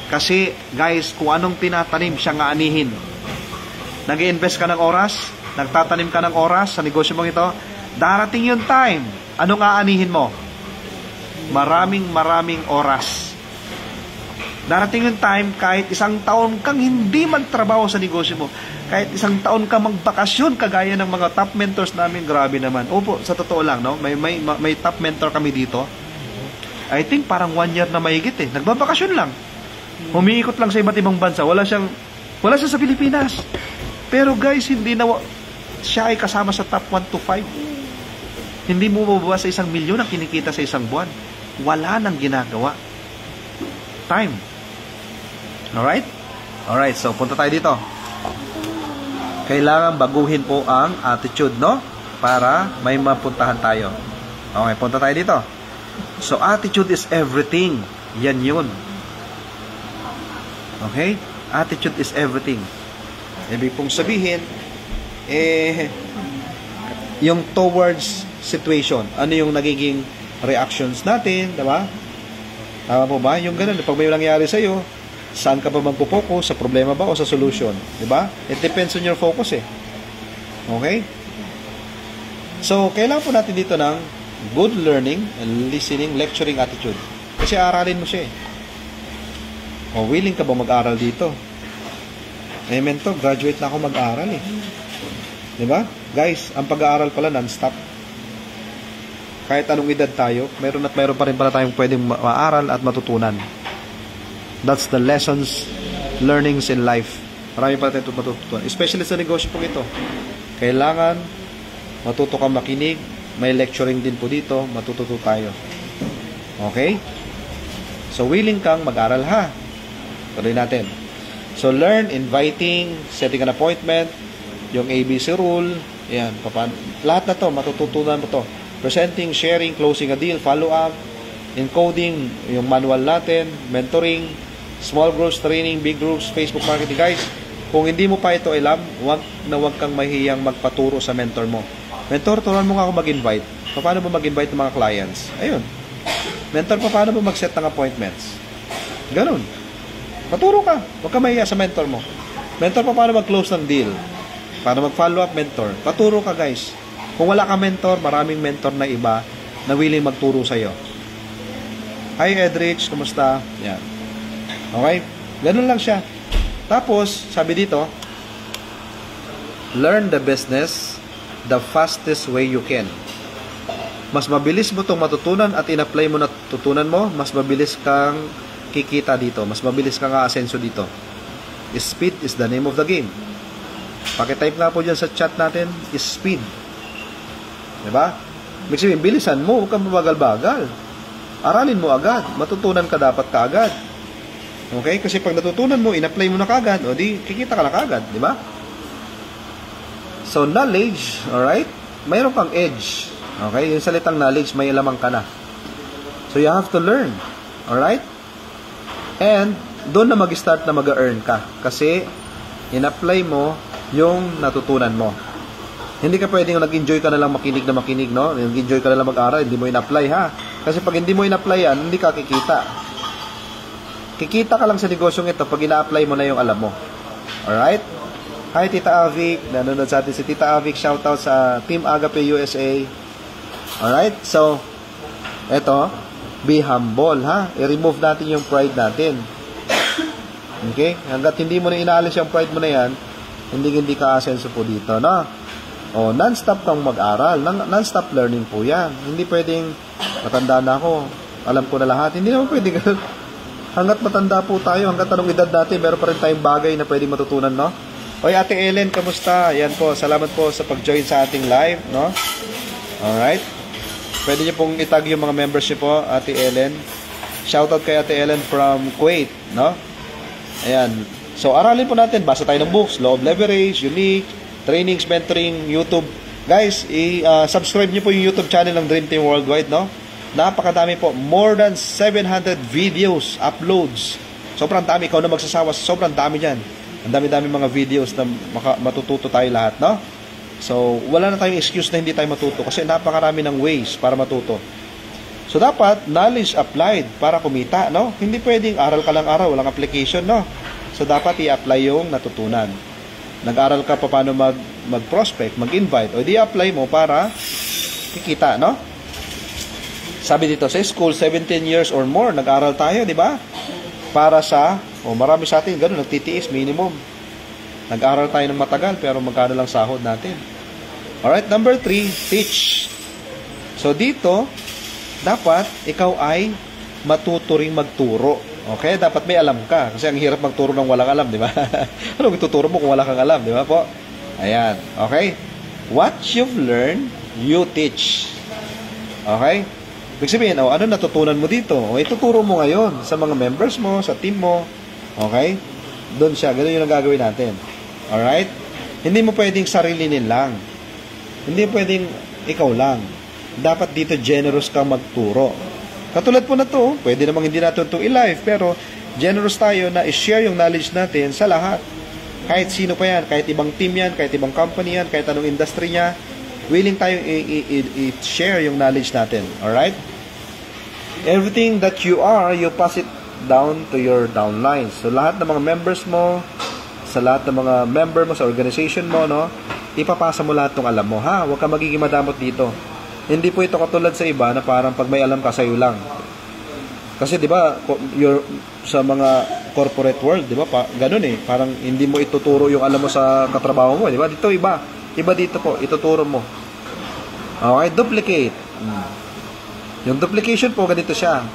[SPEAKER 1] Kasi, guys, kung anong tinatanim, siya nga anihin. Nag-i-invest ka ng oras, nagtatanim ka ng oras sa negosyo mong ito, darating yung time. Anong aanihin mo? Maraming oras. Darating yung time, kahit 1 taon kang hindi magtrabaho sa negosyo mo, kahit 1 taon ka magbakasyon, kagaya ng mga top mentors namin, grabe naman. Opo, sa totoo lang, no? May top mentor kami dito. I think parang 1 year na mahigit eh. Nagbabakasyon lang. Umiikot lang sa iba't ibang bansa. Wala siya sa Pilipinas. Pero guys, siya ay kasama sa top 1 to 5. Hindi mo mababa sa 1 milyon ang kinikita sa isang buwan. Wala nang ginagawa. Time. Alright? Alright, so punta tayo dito. Kailangan baguhin po ang attitude, no? Para may mapuntahan tayo. Okay, punta tayo dito. So, attitude is everything. Yan yun. Okay? Attitude is everything. Ibig pong sabihin, yung towards situation, ano yung nagiging reactions natin, diba? Tama po ba? Yung ganun, pag may nangyari sa'yo, saan ka ba magpo-focus? Sa problema ba o sa solution? Diba? It depends on your focus eh. Okay? So, kailangan po natin dito ng good learning and listening, lecturing attitude. Kasi aralin mo siya eh. O, willing ka ba mag-aral dito? Mentor, graduate na ako mag-aral eh. Diba? Guys, ang pag-aaral pala non-stop. Kahit anong edad tayo, meron pa rin pala tayong pwedeng maaral at matutunan. That's the lessons, learnings in life. Marami pa tayong matututunan. Especially sa negosyo po ito. Kailangan matuto kang makinig. May lecturing din po dito. Matututo tayo. Okay? So, willing kang mag-aral ha. Tuloy natin. So, learn, inviting, setting an appointment, yung ABC rule, yan, lahat na to, matututunan mo to. Presenting, sharing, closing a deal, follow-up, encoding, yung manual natin, mentoring, small groups, training, big groups, Facebook marketing. Guys, kung hindi mo pa ito alam, wag kang mahihiyang magpaturo sa mentor mo. Mentor, turuan mo nga ako mag-invite. Paano ba mag-invite ng mga clients? Ayun. Mentor, paano ba mag-set ng appointments? Ganun. Paturo ka. Huwag ka mahiya sa mentor mo. Mentor, paano mag-close ng deal? Para mag-follow up, mentor. Paturo ka, guys. Kung wala ka mentor, maraming mentor na iba na willing magturo sa'yo. Hi, Edrich. Kumusta? Yan. Okay? Ganun lang siya. Tapos, sabi dito, learn the business the fastest way you can. Mas mabilis mo itong matutunan at in-apply mo na tutunan mo, mas mabilis kang kikita dito. Mas mabilis kang aasenso dito. Speed is the name of the game. Pakitype nga po dyan sa chat natin, is speed. Diba? Ibig sabihin, bilisan mo, huwag kang mabagal-bagal. Aralin mo agad. Matutunan ka dapat kaagad. Okay? Kasi pag natutunan mo, in-apply mo na kaagad, o di, kikita ka na kaagad. Diba? So, knowledge, alright? Mayroon kang edge. Okay? Yung salitang knowledge, may alamang ka na. So, you have to learn. Alright? And, doon na mag-start na mag-earn ka. Kasi, in-apply mo yung natutunan mo. Hindi ka pwedeng nag-enjoy ka na lang makinig, no? Nag-enjoy ka na lang mag-aral, hindi mo in-apply, ha? Kasi pag hindi mo in-apply yan, hindi ka kikita. Kikita ka lang sa negosyong ito pag ina-apply mo na yung alam mo. Alright? Hi, Tita Avic. Nanonood sa atin si Tita Avic. Shoutout sa Team Agape USA. Alright? So, eto, be humble, ha? I-remove natin yung pride natin. Okay? Hanggat hindi mo na inaalis yung pride mo na yan, hindi ka asenso po dito, no? O, non-stop kang mag-aral. Non-stop learning po yan. Hindi pwedeng, matanda na ako, alam ko na lahat. Hindi naman pwedeng, hanggat matanda po tayo, hanggat anong edad natin, meron pa rin tayong bagay na pwedeng matutunan, no? Oy, Ate Ellen, kamusta? Yan po, salamat po sa pag-join sa ating live, no? Alright. Pwede niyo pong itag yung mga members niyo po, Ate Ellen. Shoutout kay Ate Ellen from Kuwait, no? Ayan. So, aralin po natin. Basa tayo ng books. Law of Leverage, Unique, trainings, mentoring, YouTube. Guys, subscribe niyo po yung YouTube channel ng Dream Team Worldwide, no? Napakadami po. More than 700 videos, uploads. Sobrang dami. Ikaw na magsasawa. Sobrang dami dyan. Ang dami-dami mga videos na matututo tayo lahat, no? So, wala na tayong excuse na hindi tayo matuto kasi napakarami ng ways para matuto. So, dapat knowledge applied para kumita, no? Hindi pwedeng aral ka lang araw, walang application, no? So, dapat i-apply yung natutunan. Nag-aral ka pa paano mag-prospect, mag-invite, o di-apply mo para kikita, no? Sabi dito, sa school, 17 years or more, nag-aral tayo, di ba? Para sa, marami sa atin, gano'n, nagtitiis, minimum. Nag-aral tayo ng matagal, pero magkano lang sahod natin. Alright, number 3, teach. So, dito, dapat, ikaw ay matuto ring magturo. Okay? Dapat may alam ka. Kasi ang hirap magturo ng walang alam, di ba? Anong ituturo mo kung wala kang alam, di ba po? Ayan. Okay? What you've learned, you teach. Okay? Ibig sabihin, ano natutunan mo dito? Ituturo mo ngayon sa mga members mo, sa team mo. Okay? Doon siya. Ganun yung gagawin natin. Alright? Hindi mo pwedeng sarilinin lang. Hindi pwedeng ikaw lang. Dapat dito generous kang magturo. Katulad po na to, pwede namang hindi natin ito i-live, pero generous tayo na i-share yung knowledge natin sa lahat. Kahit sino pa yan, kahit ibang team yan, kahit ibang company yan, kahit anong industry niya, willing tayo i-share yung knowledge natin. Alright? Everything that you are, you pass it down to your downlines. So lahat ng mga members mo, sa lahat ng mga member mo, sa organization mo, no, ipapasa mo lahat ng alam mo. Ha? Huwag ka magiging madamot dito. Hindi po ito katulad sa iba na parang pag may alam ka sa'yo lang. Kasi 'di ba, sa mga corporate world, 'di ba? Ganun eh, parang hindi mo ituturo yung alam mo sa katrabaho mo, 'di ba? Dito iba. Iba dito po, ituturo mo. Okay, duplicate. Yung duplication po ganito siya.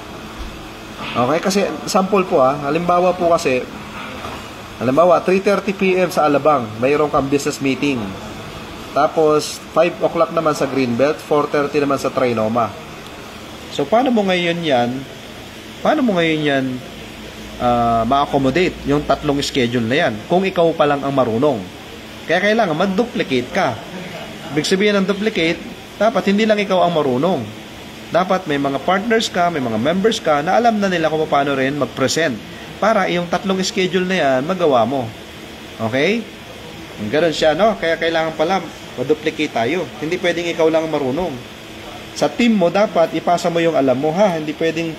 [SPEAKER 1] Okay, kasi sample po halimbawa po kasi 3:30 PM sa Alabang, mayroon kang business meeting. Tapos, 5 o'clock naman sa Greenbelt, 4:30 naman sa Trinoma. So, paano mo ngayon yan ma-accommodate yung tatlong schedule na yan kung ikaw pa lang ang marunong? Kaya kailangan mag-duplicate ka. Ibig sabihin ng duplicate, dapat hindi lang ikaw ang marunong. Dapat may mga partners ka, may mga members ka na alam na nila kung paano rin mag-present para yung tatlong schedule na yan, magawa mo. Okay? Ganun siya, no? Kaya kailangan pala ma-duplicate tayo. Hindi pwedeng ikaw lang marunong. Sa team mo, dapat ipasa mo yung alam mo, ha? Hindi pwedeng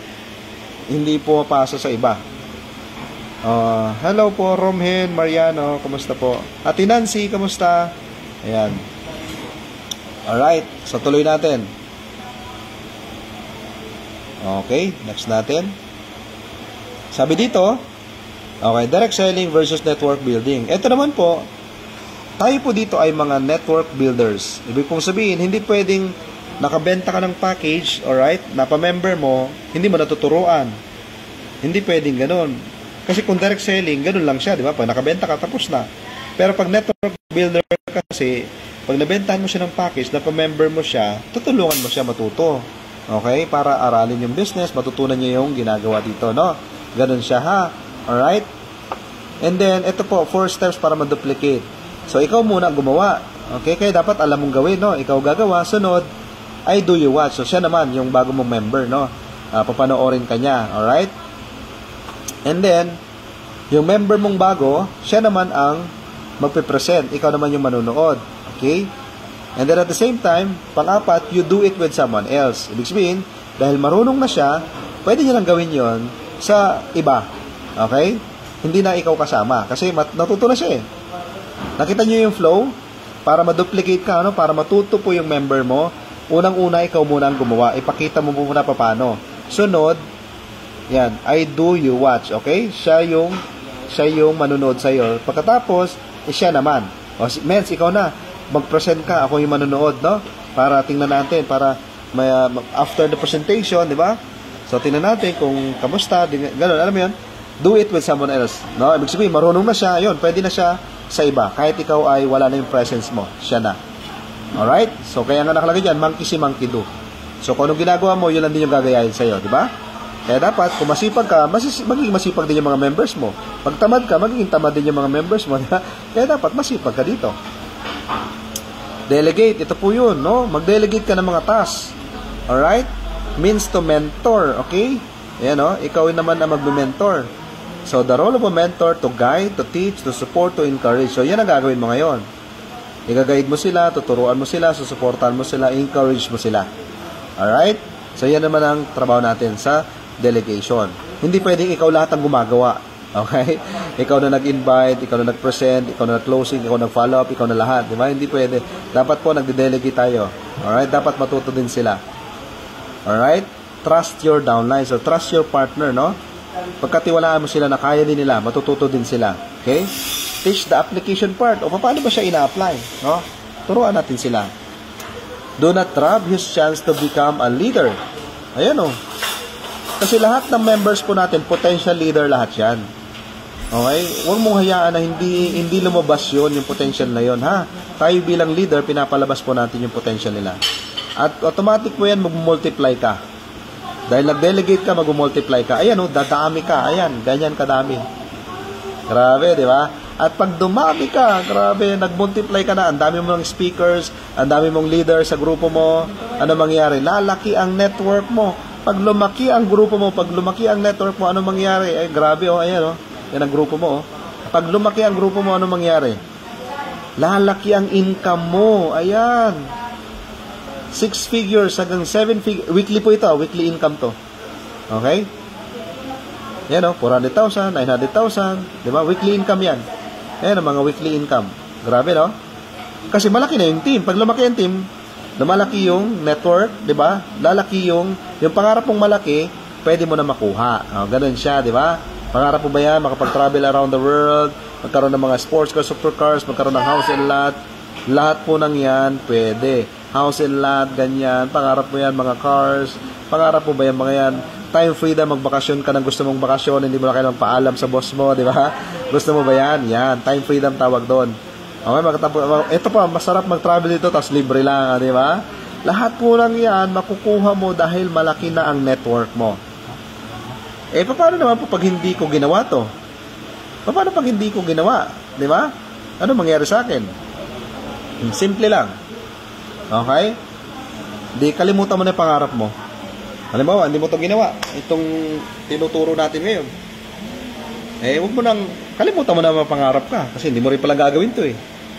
[SPEAKER 1] hindi po pasa sa iba. Hello po, Romhen, Mariano, kumusta po? Ate Nancy, kumusta? Ayan. Alright, so tuloy natin. Okay, next natin. Sabi dito, okay, direct selling versus network building. Ito naman po, tayo po dito ay mga network builders. Ibig pong sabihin, hindi pwedeng nakabenta ka ng package, alright, napamember mo, hindi mo natuturuan. Hindi pwedeng ganun. Kasi kung direct selling, ganun lang siya, di ba? Pag nakabenta ka, tapos na. Pero pag network builder kasi, pag nabentahan mo siya ng package, napamember mo siya, tutulungan mo siya matuto. Okay? Para aralin yung business, matutunan niya yung ginagawa dito, no? Ganun siya, ha? Alright? And then, ito po, 4 steps para ma-duplicate. So, ikaw muna gumawa. Okay? Kaya dapat alam mong gawin, no? Ikaw gagawa. Sunod, I do you watch. So, siya naman, yung bago mong member, no? Papanoorin ka niya. Alright? And then, yung member mong bago, siya naman ang magpe-present. Ikaw naman yung manunood. Okay? And then, at the same time, pang-apat, you do it with someone else. Ibig sabihin, dahil marunong na siya, pwede niya lang gawin yon sa iba. Okay? Hindi na ikaw kasama. Kasi natuto na siya eh. Nakita niyo yung flow? Para ma-duplicate ka, ano? Para matuto po yung member mo, unang-una ikaw muna ang gumawa. Ipakita mo muna paano. Sunod, yan, I do, you watch. Okay? Siya yung manunood sa'yo. Pagkatapos, siya naman. O, Mens, ikaw na. Mag-present ka. Ako yung manunood, no? Para tingnan natin. Para after the presentation, di ba? So, tingnan natin kung kamusta. Ganun, alam mo yun? Do it with someone else. No? Ibig sabihin, marunong na siya. Yun, pwede na siya sa iba. Kahit ikaw ay wala na yung presence mo. Siya na. Alright? So, kaya nga nakalagay dyan, monkey see, monkey do. So, kung anong ginagawa mo, yun lang din yung gagayahin sa'yo. Di ba? Kaya dapat, kung masipag ka, magiging masipag din yung mga members mo. Pag tamad ka, magiging tamad din yung mga members mo. Kaya dapat, masipag ka dito. Delegate. Ito po yun, no? Mag-delegate ka ng mga tasks. Alright? Means to mentor. Okay? Ayan, no? Ikaw naman ang mag-mentor. So, the role of a mentor to guide, to teach, to support, to encourage. So, yan ang gagawin mo ngayon. I-guide mo sila, tuturuan mo sila, susuportahan mo sila, encourage mo sila. Alright? So, yan naman ang trabaho natin sa delegation. Hindi pwedeng ikaw lahat ang gumagawa. Okay? Ikaw na nag-invite, ikaw na nag-present, ikaw na nag-closing, ikaw na follow up, ikaw na lahat. Diba? Hindi pwede. Dapat po nagde-delegate tayo. Alright? Dapat matuto din sila. Alright? Trust your downline. So, trust your partner, no? Pagkatiwalaan mo sila na kaya din nila, matututo din sila. Okay? Teach the application part. O, paano ba siya ina-apply? No? Turuan natin sila. Do not rob his chance to become a leader. Ayan, o. Kasi lahat ng members po natin, potential leader lahat yan. Okay? Huwag mong hayaan na hindi lumabas yun, yung potential na yun, ha? Tayo bilang leader, pinapalabas po natin yung potential nila. At automatic po yan, mag-multiply ka. Dahil nag-delegate ka, mag-multiply ka. Ayan, dadami ka. Ayan, ganyan kadami. Grabe, di ba? At pag dumami ka, grabe, nag-multiply ka na. Ang dami mong speakers, ang dami mong leader sa grupo mo. Ano mangyari? Lalaki ang network mo. Pag lumaki ang grupo mo, pag lumaki ang network mo, ano mangyari? Ay, grabe, ayan, yan ang grupo mo, Pag lumaki ang grupo mo, ano mangyari? Lalaki ang income mo. Ayan. 6 figures hanggang 7 figures. Weekly po ito. Weekly income to. Okay? Yan 400,000, 900,000. Diba? Weekly income yan. Ayan ang mga weekly income. Grabe, no? Kasi malaki na yung team. Pag lumaki yung team, lumalaki yung network, diba? Lalaki yung pangarap mong malaki, pwede mo na makuha. Ganun siya, diba? Pangarap po ba yan? Makapag-travel around the world, magkaroon ng mga sports cars, supercars, magkaroon ng house and lot. Lahat po ng yan, pwede. House and lot, ganyan. Pangarap mo yan, mga cars. Pangarap po ba yan, mga yan? Time freedom, magbakasyon ka ng gusto mong bakasyon, hindi mo na kailangang paalam sa boss mo, di ba? Gusto mo ba yan? Yan, time freedom tawag doon. Okay, ito pa, masarap mag-travel dito, tapos libre lang, di ba? Lahat po lang yan, makukuha mo dahil malaki na ang network mo. Paano naman po pag hindi ko ginawa to? Paano pag hindi ko ginawa? Di ba? Ano mangyari sa akin? Simple lang. Okay? Di kalimutan mo na yung pangarap mo. Halimbawa, hindi mo ito ginawa. Itong tinuturo natin ngayon. Huwag mo nang, kalimutan mo na mapangarap ka. Kasi hindi mo rin pala gagawin to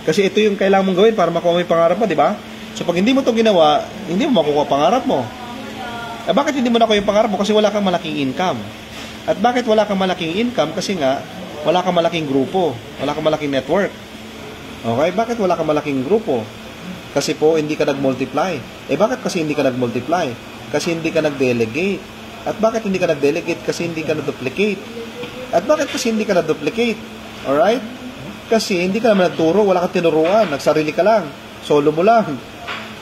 [SPEAKER 1] Kasi ito yung kailangan mong gawin para makuha mo yung pangarap mo, di ba? So, pag hindi mo ito ginawa, hindi mo makukuha pangarap mo. Bakit hindi mo nakuha yung pangarap mo? Kasi wala kang malaking income. At bakit wala kang malaking income? Kasi nga, wala kang malaking grupo. Wala kang malaking network. Okay? Bakit wala kang malaking grupo? Kasi po, hindi ka nag-multiply. Bakit kasi hindi ka nag-multiply? Kasi hindi ka nag-delegate. At bakit hindi ka nag-delegate? Kasi hindi ka nag-duplicate. At bakit kasi hindi ka nag-duplicate? Alright? Kasi hindi ka naman nagturo, wala kang tinuruan, nagsarili ka lang, solo mo lang.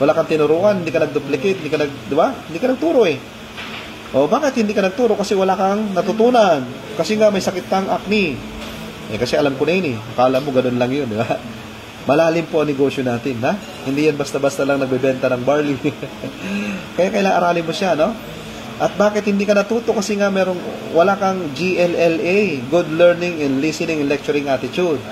[SPEAKER 1] Wala kang tinuruan, hindi ka nag-duplicate, hindi ka di ba? Hindi ka nagturo bakit hindi ka nagturo? Kasi wala kang natutunan. Kasi nga may sakit kang acne. Kasi alam ko na yun Akala mo ganun lang yun, di ba? Malalim po ang negosyo natin, ha? Hindi yan basta-basta lang nagbebenta ng barley. Kaya kailangan aralin mo siya, no? At bakit hindi ka natuto? Kasi nga wala kang GLLA, Good Learning and Listening and Lecturing Attitude.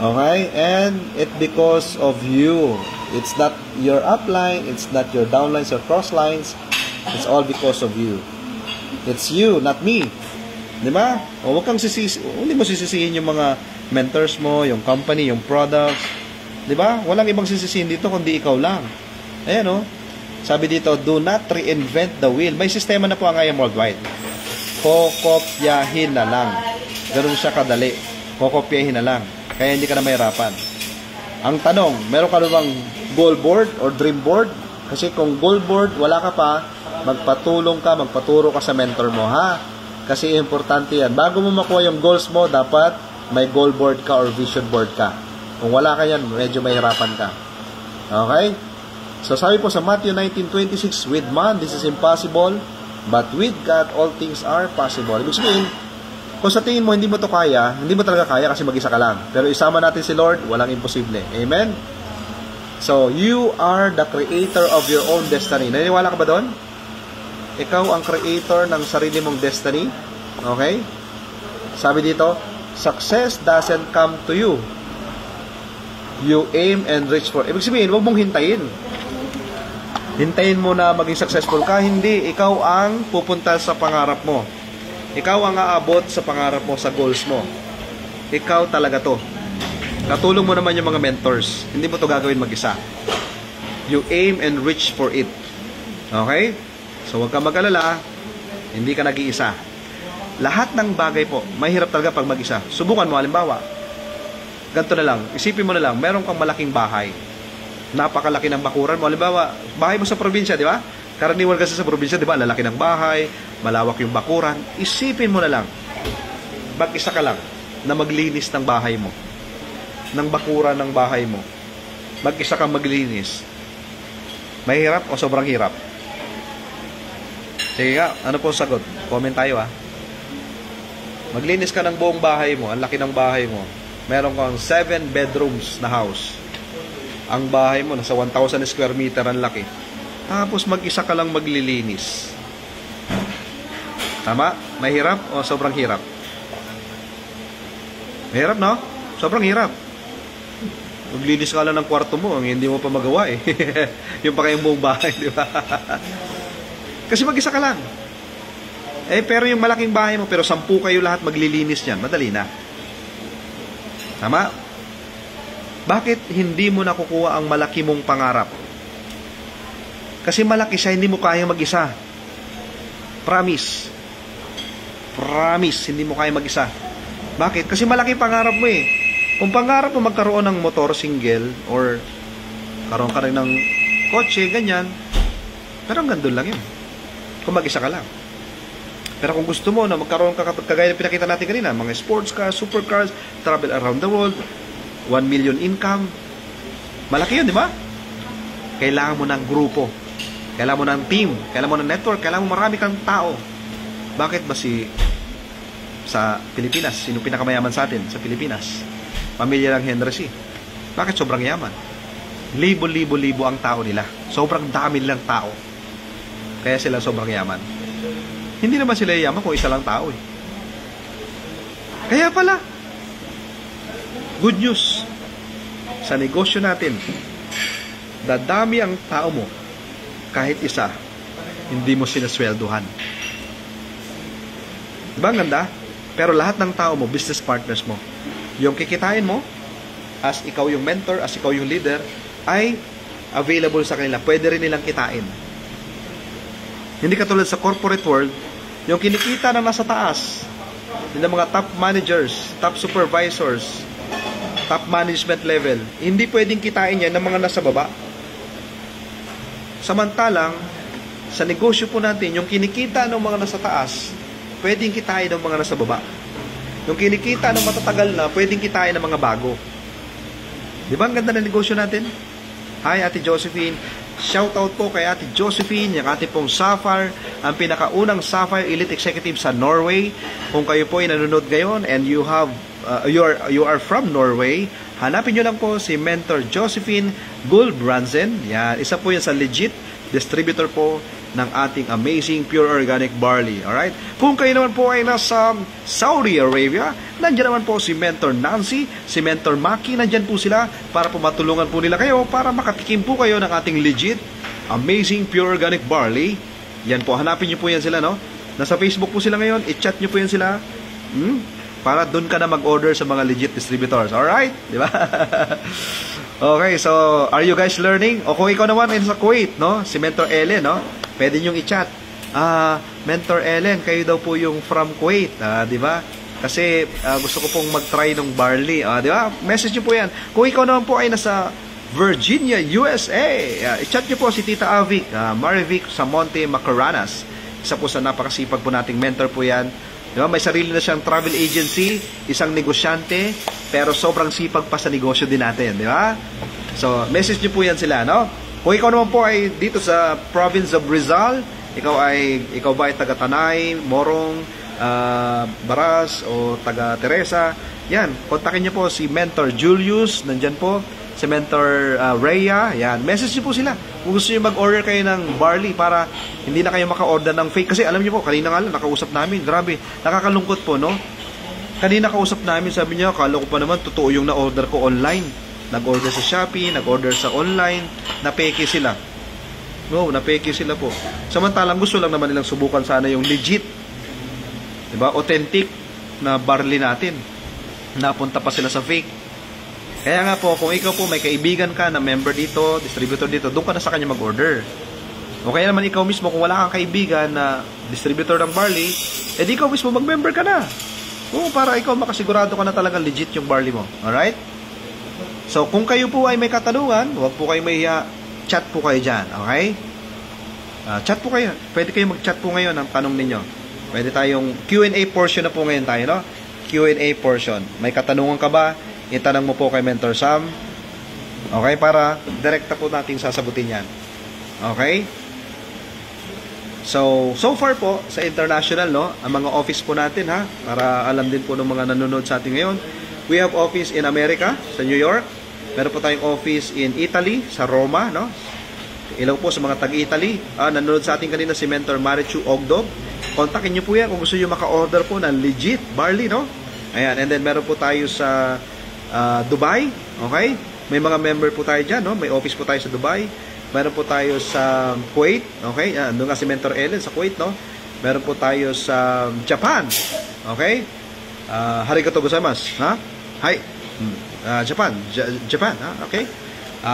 [SPEAKER 1] Okay? And it because of you. It's not your upline, it's not your downlines or crosslines. It's all because of you. It's you, not me. Di ba? Huwag kang hindi mo sisisihin yung mga mentors mo, yung company, yung products. Di ba? Walang ibang sisisihin dito kundi ikaw lang. Ayan Sabi dito, do not reinvent the wheel. May sistema na po ang IM Worldwide. Kokopyahin na lang. Ganun siya kadali. Kokopyahin na lang. Kaya hindi ka na mahirapan. Ang tanong, meron ka bang goal board or dream board? Kasi kung goal board, wala ka pa, magpaturo ka sa mentor mo, ha? Kasi importante yan. Bago mo makuha yung goals mo, dapat may goal board ka or vision board ka. Kung wala ka yan, medyo mahirapan ka. Okay? So sabi po sa Matthew 19:26, with man, this is impossible, but with God, all things are possible. Ibig sabihin, kung sa tingin mo hindi mo to kaya, hindi mo talaga kaya kasi mag-isa ka lang. Pero isama natin si Lord, walang imposible. Amen? So, you are the creator of your own destiny. Naniniwala ka ba doon? Ikaw ang creator ng sarili mong destiny. Okay? Sabi dito, success doesn't come to you. You aim and reach for. Ibig sabihin, huwag mong hintayin. Hintayin mo na maging successful ka. Hindi. Ikaw ang pupunta sa pangarap mo. Ikaw ang aabot sa pangarap mo, sa goals mo. Ikaw talaga to. Katulong mo naman yung mga mentors. Hindi mo to gagawin mag-isa. You aim and reach for it. Okay? So, huwag ka mag-alala. Hindi ka nag-iisa. Lahat ng bagay po, mahirap talaga pag mag-isa. Subukan mo, halimbawa. Ganito na lang. Isipin mo na lang, meron kang malaking bahay. Napakalaki ng bakuran mo. Halimbawa, bahay mo sa probinsya, di ba? Karaniwan kasi sa probinsya, di ba? Lalaki ng bahay, malawak yung bakuran. Isipin mo na lang, mag-isa ka lang na maglinis ng bahay mo. Ng bakuran ng bahay mo. Mag-isa kang maglinis. Mahirap o sobrang hirap? Sige nga, ano po sagot? Comment tayo Maglinis ka ng buong bahay mo, ang laki ng bahay mo. Meron kang 7 bedrooms na house. Ang bahay mo, nasa 1,000 square meter ang laki. Tapos mag-isa ka lang maglilinis. Tama? Mahirap o sobrang hirap? Mahirap, no? Sobrang hirap. Maglinis ka lang ng kwarto mo, hindi mo pa magawa yung pa kayong buong bahay, di ba? Kasi mag-isa ka lang. Pero yung malaking bahay mo, pero 10 kayo lahat maglilinis niyan, madali na. Tama? Bakit hindi mo nakukuha ang malaki mong pangarap? Kasi malaki siya, hindi mo kaya mag-isa. Promise. Promise, hindi mo kaya mag-isa. Bakit? Kasi malaki pangarap mo Kung pangarap mo magkaroon ng motor single or karoon ka rin ng kotse, ganyan, pero hanggang doon lang yun. Kung mag-isa ka lang. Pero kung gusto mo na magkaroon ka, kagaya na pinakita natin kanina, mga sports cars, supercars, travel around the world, 1 million income, malaki yun, di ba? Kailangan mo ng grupo. Kailangan mo ng team. Kailangan mo ng network. Kailangan mo marami kang tao. Bakit ba sa Pilipinas, sino pinakamayaman sa atin sa Pilipinas? Pamilya ng Henry C. Bakit sobrang yaman? Libo-libo ang tao nila. Sobrang dami nilang tao. Kaya sila sobrang yaman. Hindi naman sila yaman kung isa lang tao Kaya pala, good news, sa negosyo natin, dadami ang tao mo, kahit isa, hindi mo sinasweldohan. Diba ang ganda? Pero lahat ng tao mo, business partners mo, yung kikitain mo, as ikaw yung mentor, as ikaw yung leader, ay available sa kanila. Pwede rin nilang kitain. Hindi katulad sa corporate world, yung kinikita na nasa taas, yung mga top managers, top supervisors, top management level, hindi pwedeng kitain yan ng mga nasa baba. Samantalang, sa negosyo po natin, yung kinikita ng mga nasa taas, pwedeng kitain ng mga nasa baba. Yung kinikita ng matatagal na, pwedeng kitain ng mga bago. Di ba ang ganda ng negosyo natin? Hi, Ate Josephine. Shout out po kay Ate Josephine, yung ating pong Sapphire, ang pinakaunang Sapphire Elite Executive sa Norway. Kung kayo po ay nanonood ngayon and you are from Norway, hanapin nyo lang po si Mentor Josephine Gulbrandsen. Yan, isa po yan sa legit distributor po ng ating amazing pure organic barley. Alright? Kung kayo naman po ay nasa Saudi Arabia, nandiyan naman po si Mentor Nancy, si Mentor Maki, nandiyan po sila para po matulungan po nila kayo para makatikim po kayo ng ating legit, amazing pure organic barley. Yan po, hanapin nyo po yan sila, no? Nasa Facebook po sila ngayon, i-chat nyo po yan sila. Para doon ka na mag-order sa mga legit distributors. Alright? Di ba? Okay, so, are you guys learning? O kung ikaw naman ay sa Kuwait, no? Si Mentor Ellen, no? Pwede nyong i-chat. Mentor Ellen, kayo daw po yung from Kuwait, di ba? Kasi gusto ko pong mag-try ng barley, di ba? Message nyo po yan. Kung ikaw naman po ay nasa Virginia, USA, i-chat nyo po si Tita Avic, Marivic Samonte Macaranas. Isa po sa napakasipag po nating mentor po yan. Di ba? May sarili na siyang travel agency, isang negosyante, pero sobrang sipag pa sa negosyo din natin, di ba? So, message nyo po yan sila, no? Kung ikaw naman po ay dito sa province of Rizal, ikaw ba ay taga Tanay, Morong, Baras o taga Teresa, yan, kontakin niyo po si Mentor Julius, nandyan po, si Mentor Rhea, yan, message niyo po sila. Kung gusto niyo mag-order kayo ng barley para hindi na kayo maka-order ng fake. Kasi alam niyo po, kanina nga lang, nakausap namin, grabe, nakakalungkot po, no? Kanina kausap namin, sabi niya, akala ko pa naman, totoo yung na-order ko online. Nag-order sa Shopee, nag-order sa online, napeke sila. No, napeke sila po. Samantalang gusto lang naman nilang subukan sana yung legit, diba? Authentic na barley natin. Napunta pa sila sa fake. Kaya nga po, kung ikaw po may kaibigan ka na member dito, distributor dito, doon ka na sa kanya mag-order. O kaya naman ikaw mismo, kung wala kang kaibigan na distributor ng barley, edi ikaw mismo mag-member ka na. O, para ikaw makasigurado ka na talagang legit yung barley mo. Alright? So, kung kayo po ay may katanungan, huwag po kayo mahiya, chat po kayo dyan, okay? Chat po kayo. Pwede kayo mag-chat po ngayon ang tanong ninyo. Pwede tayong Q&A portion na po ngayon tayo, no? Q&A portion. May katanungan ka ba? Itanong mo po kay Mentor Sam. Okay? Para direkta po natin sasagutin yan. Okay? So far po, sa international, no, ang mga office po natin, ha, para alam din po ng mga nanonood sa atin ngayon, we have office in America, sa New York. Meron po tayong office in Italy, sa Roma, no. Ilaw po sa mga taga-Italy. Nanonood sa atin kanina si Mentor Marichu Ogdob. Kontakin nyo po yan kung gusto nyo maka-order po ng legit barley, no. Ayan, and then meron po tayo sa Dubai, okay? May mga member po tayo dyan, no? May office po tayo sa Dubai. Meron po tayo sa Kuwait, okay? Doon nga si Mentor Ellen sa Kuwait, no? Meron po tayo sa Japan, okay? Arigatou gozaimasu, ha? Hi. Japan, ha? Okay?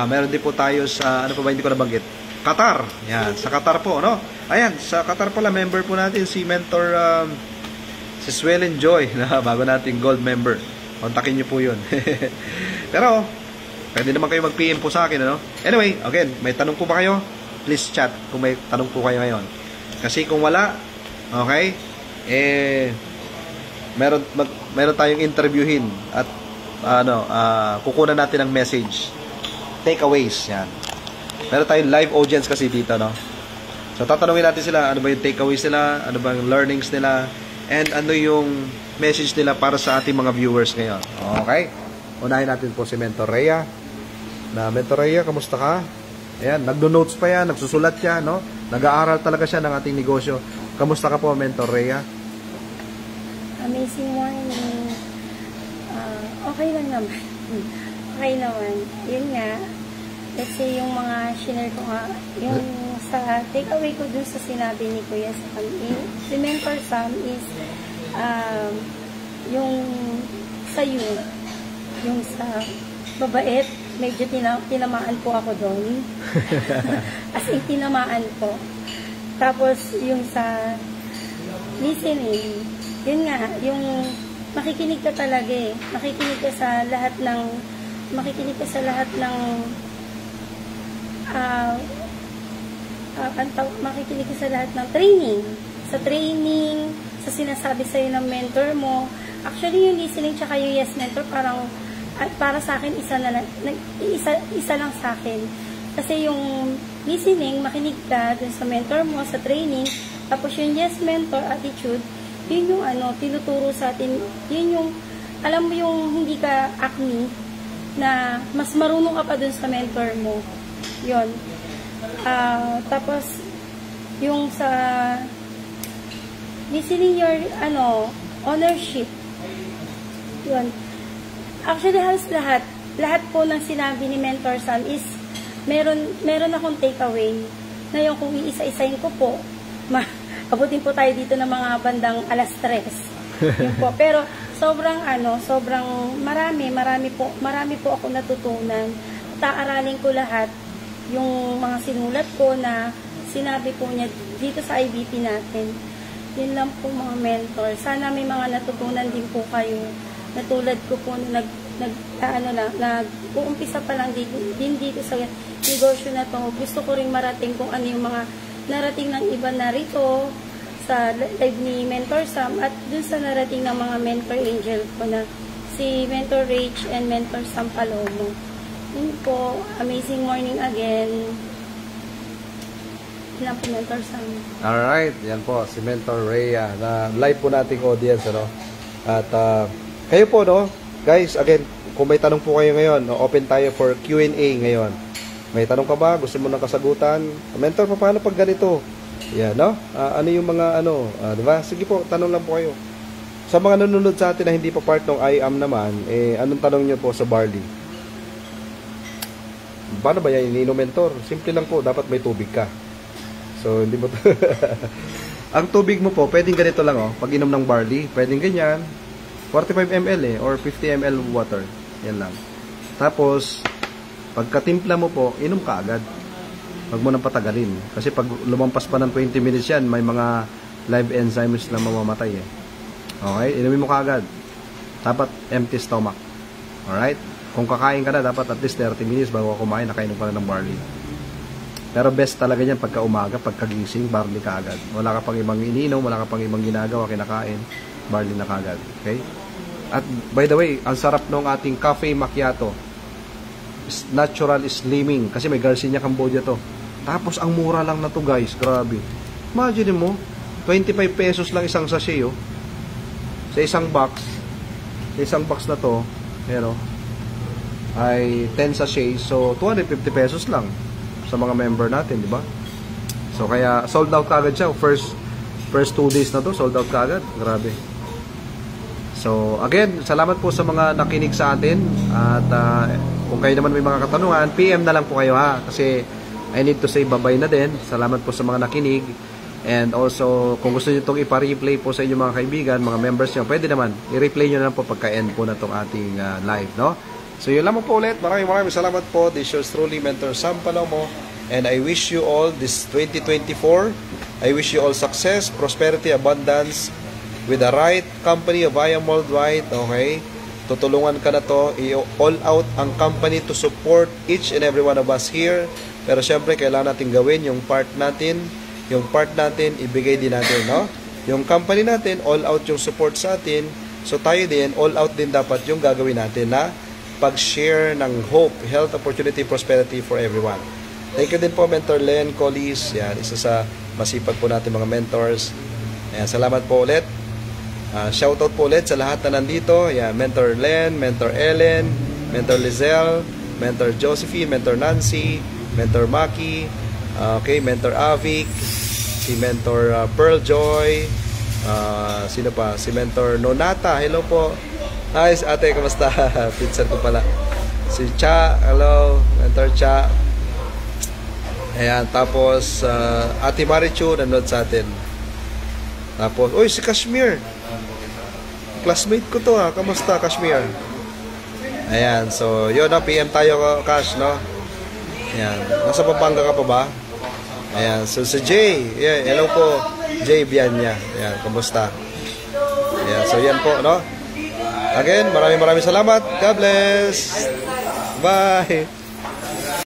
[SPEAKER 1] Meron din po tayo sa, ano pa ba hindi ko nabanggit? Qatar. Yan, sa Qatar po, no? Ayan, sa Qatar pala, member po natin si Mentor, si Swellen Joy, bago nating gold member. Kontakin nyo po yun. Pero, pwede naman kayo mag-PM po sa akin, ano? Anyway, again, may tanong po ba kayo? Please chat kung may tanong po kayo ngayon. Kasi kung wala, okay, meron tayong interviewin at kukunan natin ng message. Takeaways, yan. Meron tayong live audience kasi dito, no? So, tatanungin natin sila, ano ba yung takeaways nila, ano ba yung learnings nila, and ano yung message nila para sa ating mga viewers ngayon. Okay? Unahin natin po si Mentor Rhea. Mentor Rhea, kamusta ka? Ayan, nagdo-notes pa yan, nagsusulat siya, no? Nag-aaral talaga siya ng ating negosyo. Kamusta ka po, Mentor Rhea?
[SPEAKER 2] Amazing morning. Okay lang naman. Okay naman. Yun nga, let's say yung mga share ko nga, yung sa takeaway ko dun sa sinabi ni Kuya Sam, si Mentor Sam is yung sayo, yung sa babait, medyo tinamaan po ako doon. As in, tinamaan po. Tapos, yung sa listening, yun nga, yung makikinig ka talaga eh. Makikinig ka sa lahat ng makikinig ka sa lahat ng training. Sa training, sa sinasabi sa'yo ng mentor mo. Actually, yung listening tsaka yung yes mentor, parang para sa akin, isa lang sa akin. Kasi yung listening, makinig ka dun sa mentor mo, sa training, tapos yung yes mentor attitude, yun yung tinuturo sa atin, yun yung, alam mo yung hindi ka acne, na mas marunong ka pa dun sa mentor mo. Yun. Tapos, yung sa listening your, ownership. Yun. Actually, halos lahat po ng sinabi ni Mentor Sam is, meron akong takeaway, na yung kung iisa-isayin ko po, abutin po tayo dito ng mga bandang 3:00. Yun po. Pero, sobrang marami po ako natutunan. Taaralin ko lahat, yung mga sinulat ko na sinabi po niya dito sa IBP natin. Yun lang po mga mentor. Sana may mga natutunan din po kayo. Natulad ko po nag-uumpisa pa lang din dito sa negosyo na to. Gusto ko rin marating kung ano yung mga narating ng iba na rito sa live ni Mentor Sam at dun sa narating ng mga mentor angel ko na si Mentor Rach and Mentor Sam Palomo. Yun po, amazing morning again. Yan po, Mentor Sam.
[SPEAKER 1] Alright, yan po, si Mentor Rhea na live po nating audience, ano? At kayo po, no? Guys, again, kung may tanong po kayo ngayon, no, open tayo for Q&A ngayon. May tanong ka ba? Gusto mo ng kasagutan? Mentor, paano pag ganito? Yan, no? Ano yung mga, diba? Sige po, tanong lang po kayo. Sa mga nanonood sa atin na hindi pa part ng IAM naman, anong tanong nyo po sa barley? Paano ba yan iniinom, Mentor? Simple lang po, dapat may tubig ka. So, hindi mo ang tubig mo po, pwedeng ganito lang, oh. Pag inom ng barley, pwedeng ganyan. 45 ml or 50 ml water. Yan lang. Tapos, pagkatimpla mo po, inom ka agad. Huwag mo nang patagalin. Kasi pag lumampas pa ng 20 minutes yan, may mga live enzymes na mamamatay eh. Okay? Inumin mo ka agad. Dapat empty stomach. Alright? Kung kakain ka na, dapat at least 30 minutes bago kumain, nakainom ka na ng barley. Pero best talaga yan pagka umaga, pagkagising, barley ka agad. Wala ka pang ibang iniinom, wala ka pang ibang ginagawa, kinakain, barley na kagad. Okay? At by the way, ang sarap ng ating cafe macchiato. Natural slimming. Kasi may Garcinia Cambodia to. Tapos ang mura lang na to guys. Grabe. Imagine mo, 25 pesos lang isang sachet, oh. Sa isang box. Sa isang box na to, pero ay 10 sachets. So, 250 pesos lang sa mga member natin, di ba? So, kaya sold out kagad siya. First 2 days na to, sold out kagad. Grabe. So, again, salamat po sa mga nakinig sa atin. At kung kayo naman may mga katanungan, PM na lang po kayo, ha. Kasi I need to say bye-bye na din. Salamat po sa mga nakinig. And also, kung gusto nyo itong ipa-replay po sa inyong mga kaibigan, mga members nyo, pwede naman. I-replay nyo na lang po pagka-end po na itong ating live, no? So, yun lang po ulit. Maraming salamat po. This is truly Mentor Sam Palomo. And I wish you all this 2024. I wish you all success, prosperity, abundance with the right company of I Am Worldwide. Okay? Tutulungan ka na to. I-all out ang company to support each and every one of us here. Pero syempre, kailangan natin gawin yung part natin. Yung part natin, ibigay din natin, no? Yung company natin, all out yung support sa atin. So tayo din, all out din dapat yung gagawin natin na pag-share ng hope, health, opportunity, prosperity for everyone. Thank you din po, Mentor Len Collis. Yan, isa sa masipag po natin mga mentors. Ayan, salamat po ulit. Shoutout po ulit sa lahat na nandito. Ayan, Mentor Len, Mentor Ellen, Mentor Lizelle, Mentor Josephine, Mentor Nancy, Mentor Maki, okay, Mentor Avic, si Mentor Pearl Joy, sino pa? Si Mentor Nonata, hello po. Hi, ate, kamusta? Pizza ko pala. Si Cha, hello, Mentor Cha. Ayan, tapos Ate Marichu nanood sa atin. Tapos, uy, si Kashmir. Classmate ko to, ha. Kamusta, Kashmir? Ayan, so yun na, PM tayo, Cash, no? Ayan, nasa Pampanga ka pa ba? Ayan, so si Jay, yeah, hello po, Jay Bianya. Ayan, kamusta? Ayan, so yan po, no? Again, maraming salamat. God bless. Bye.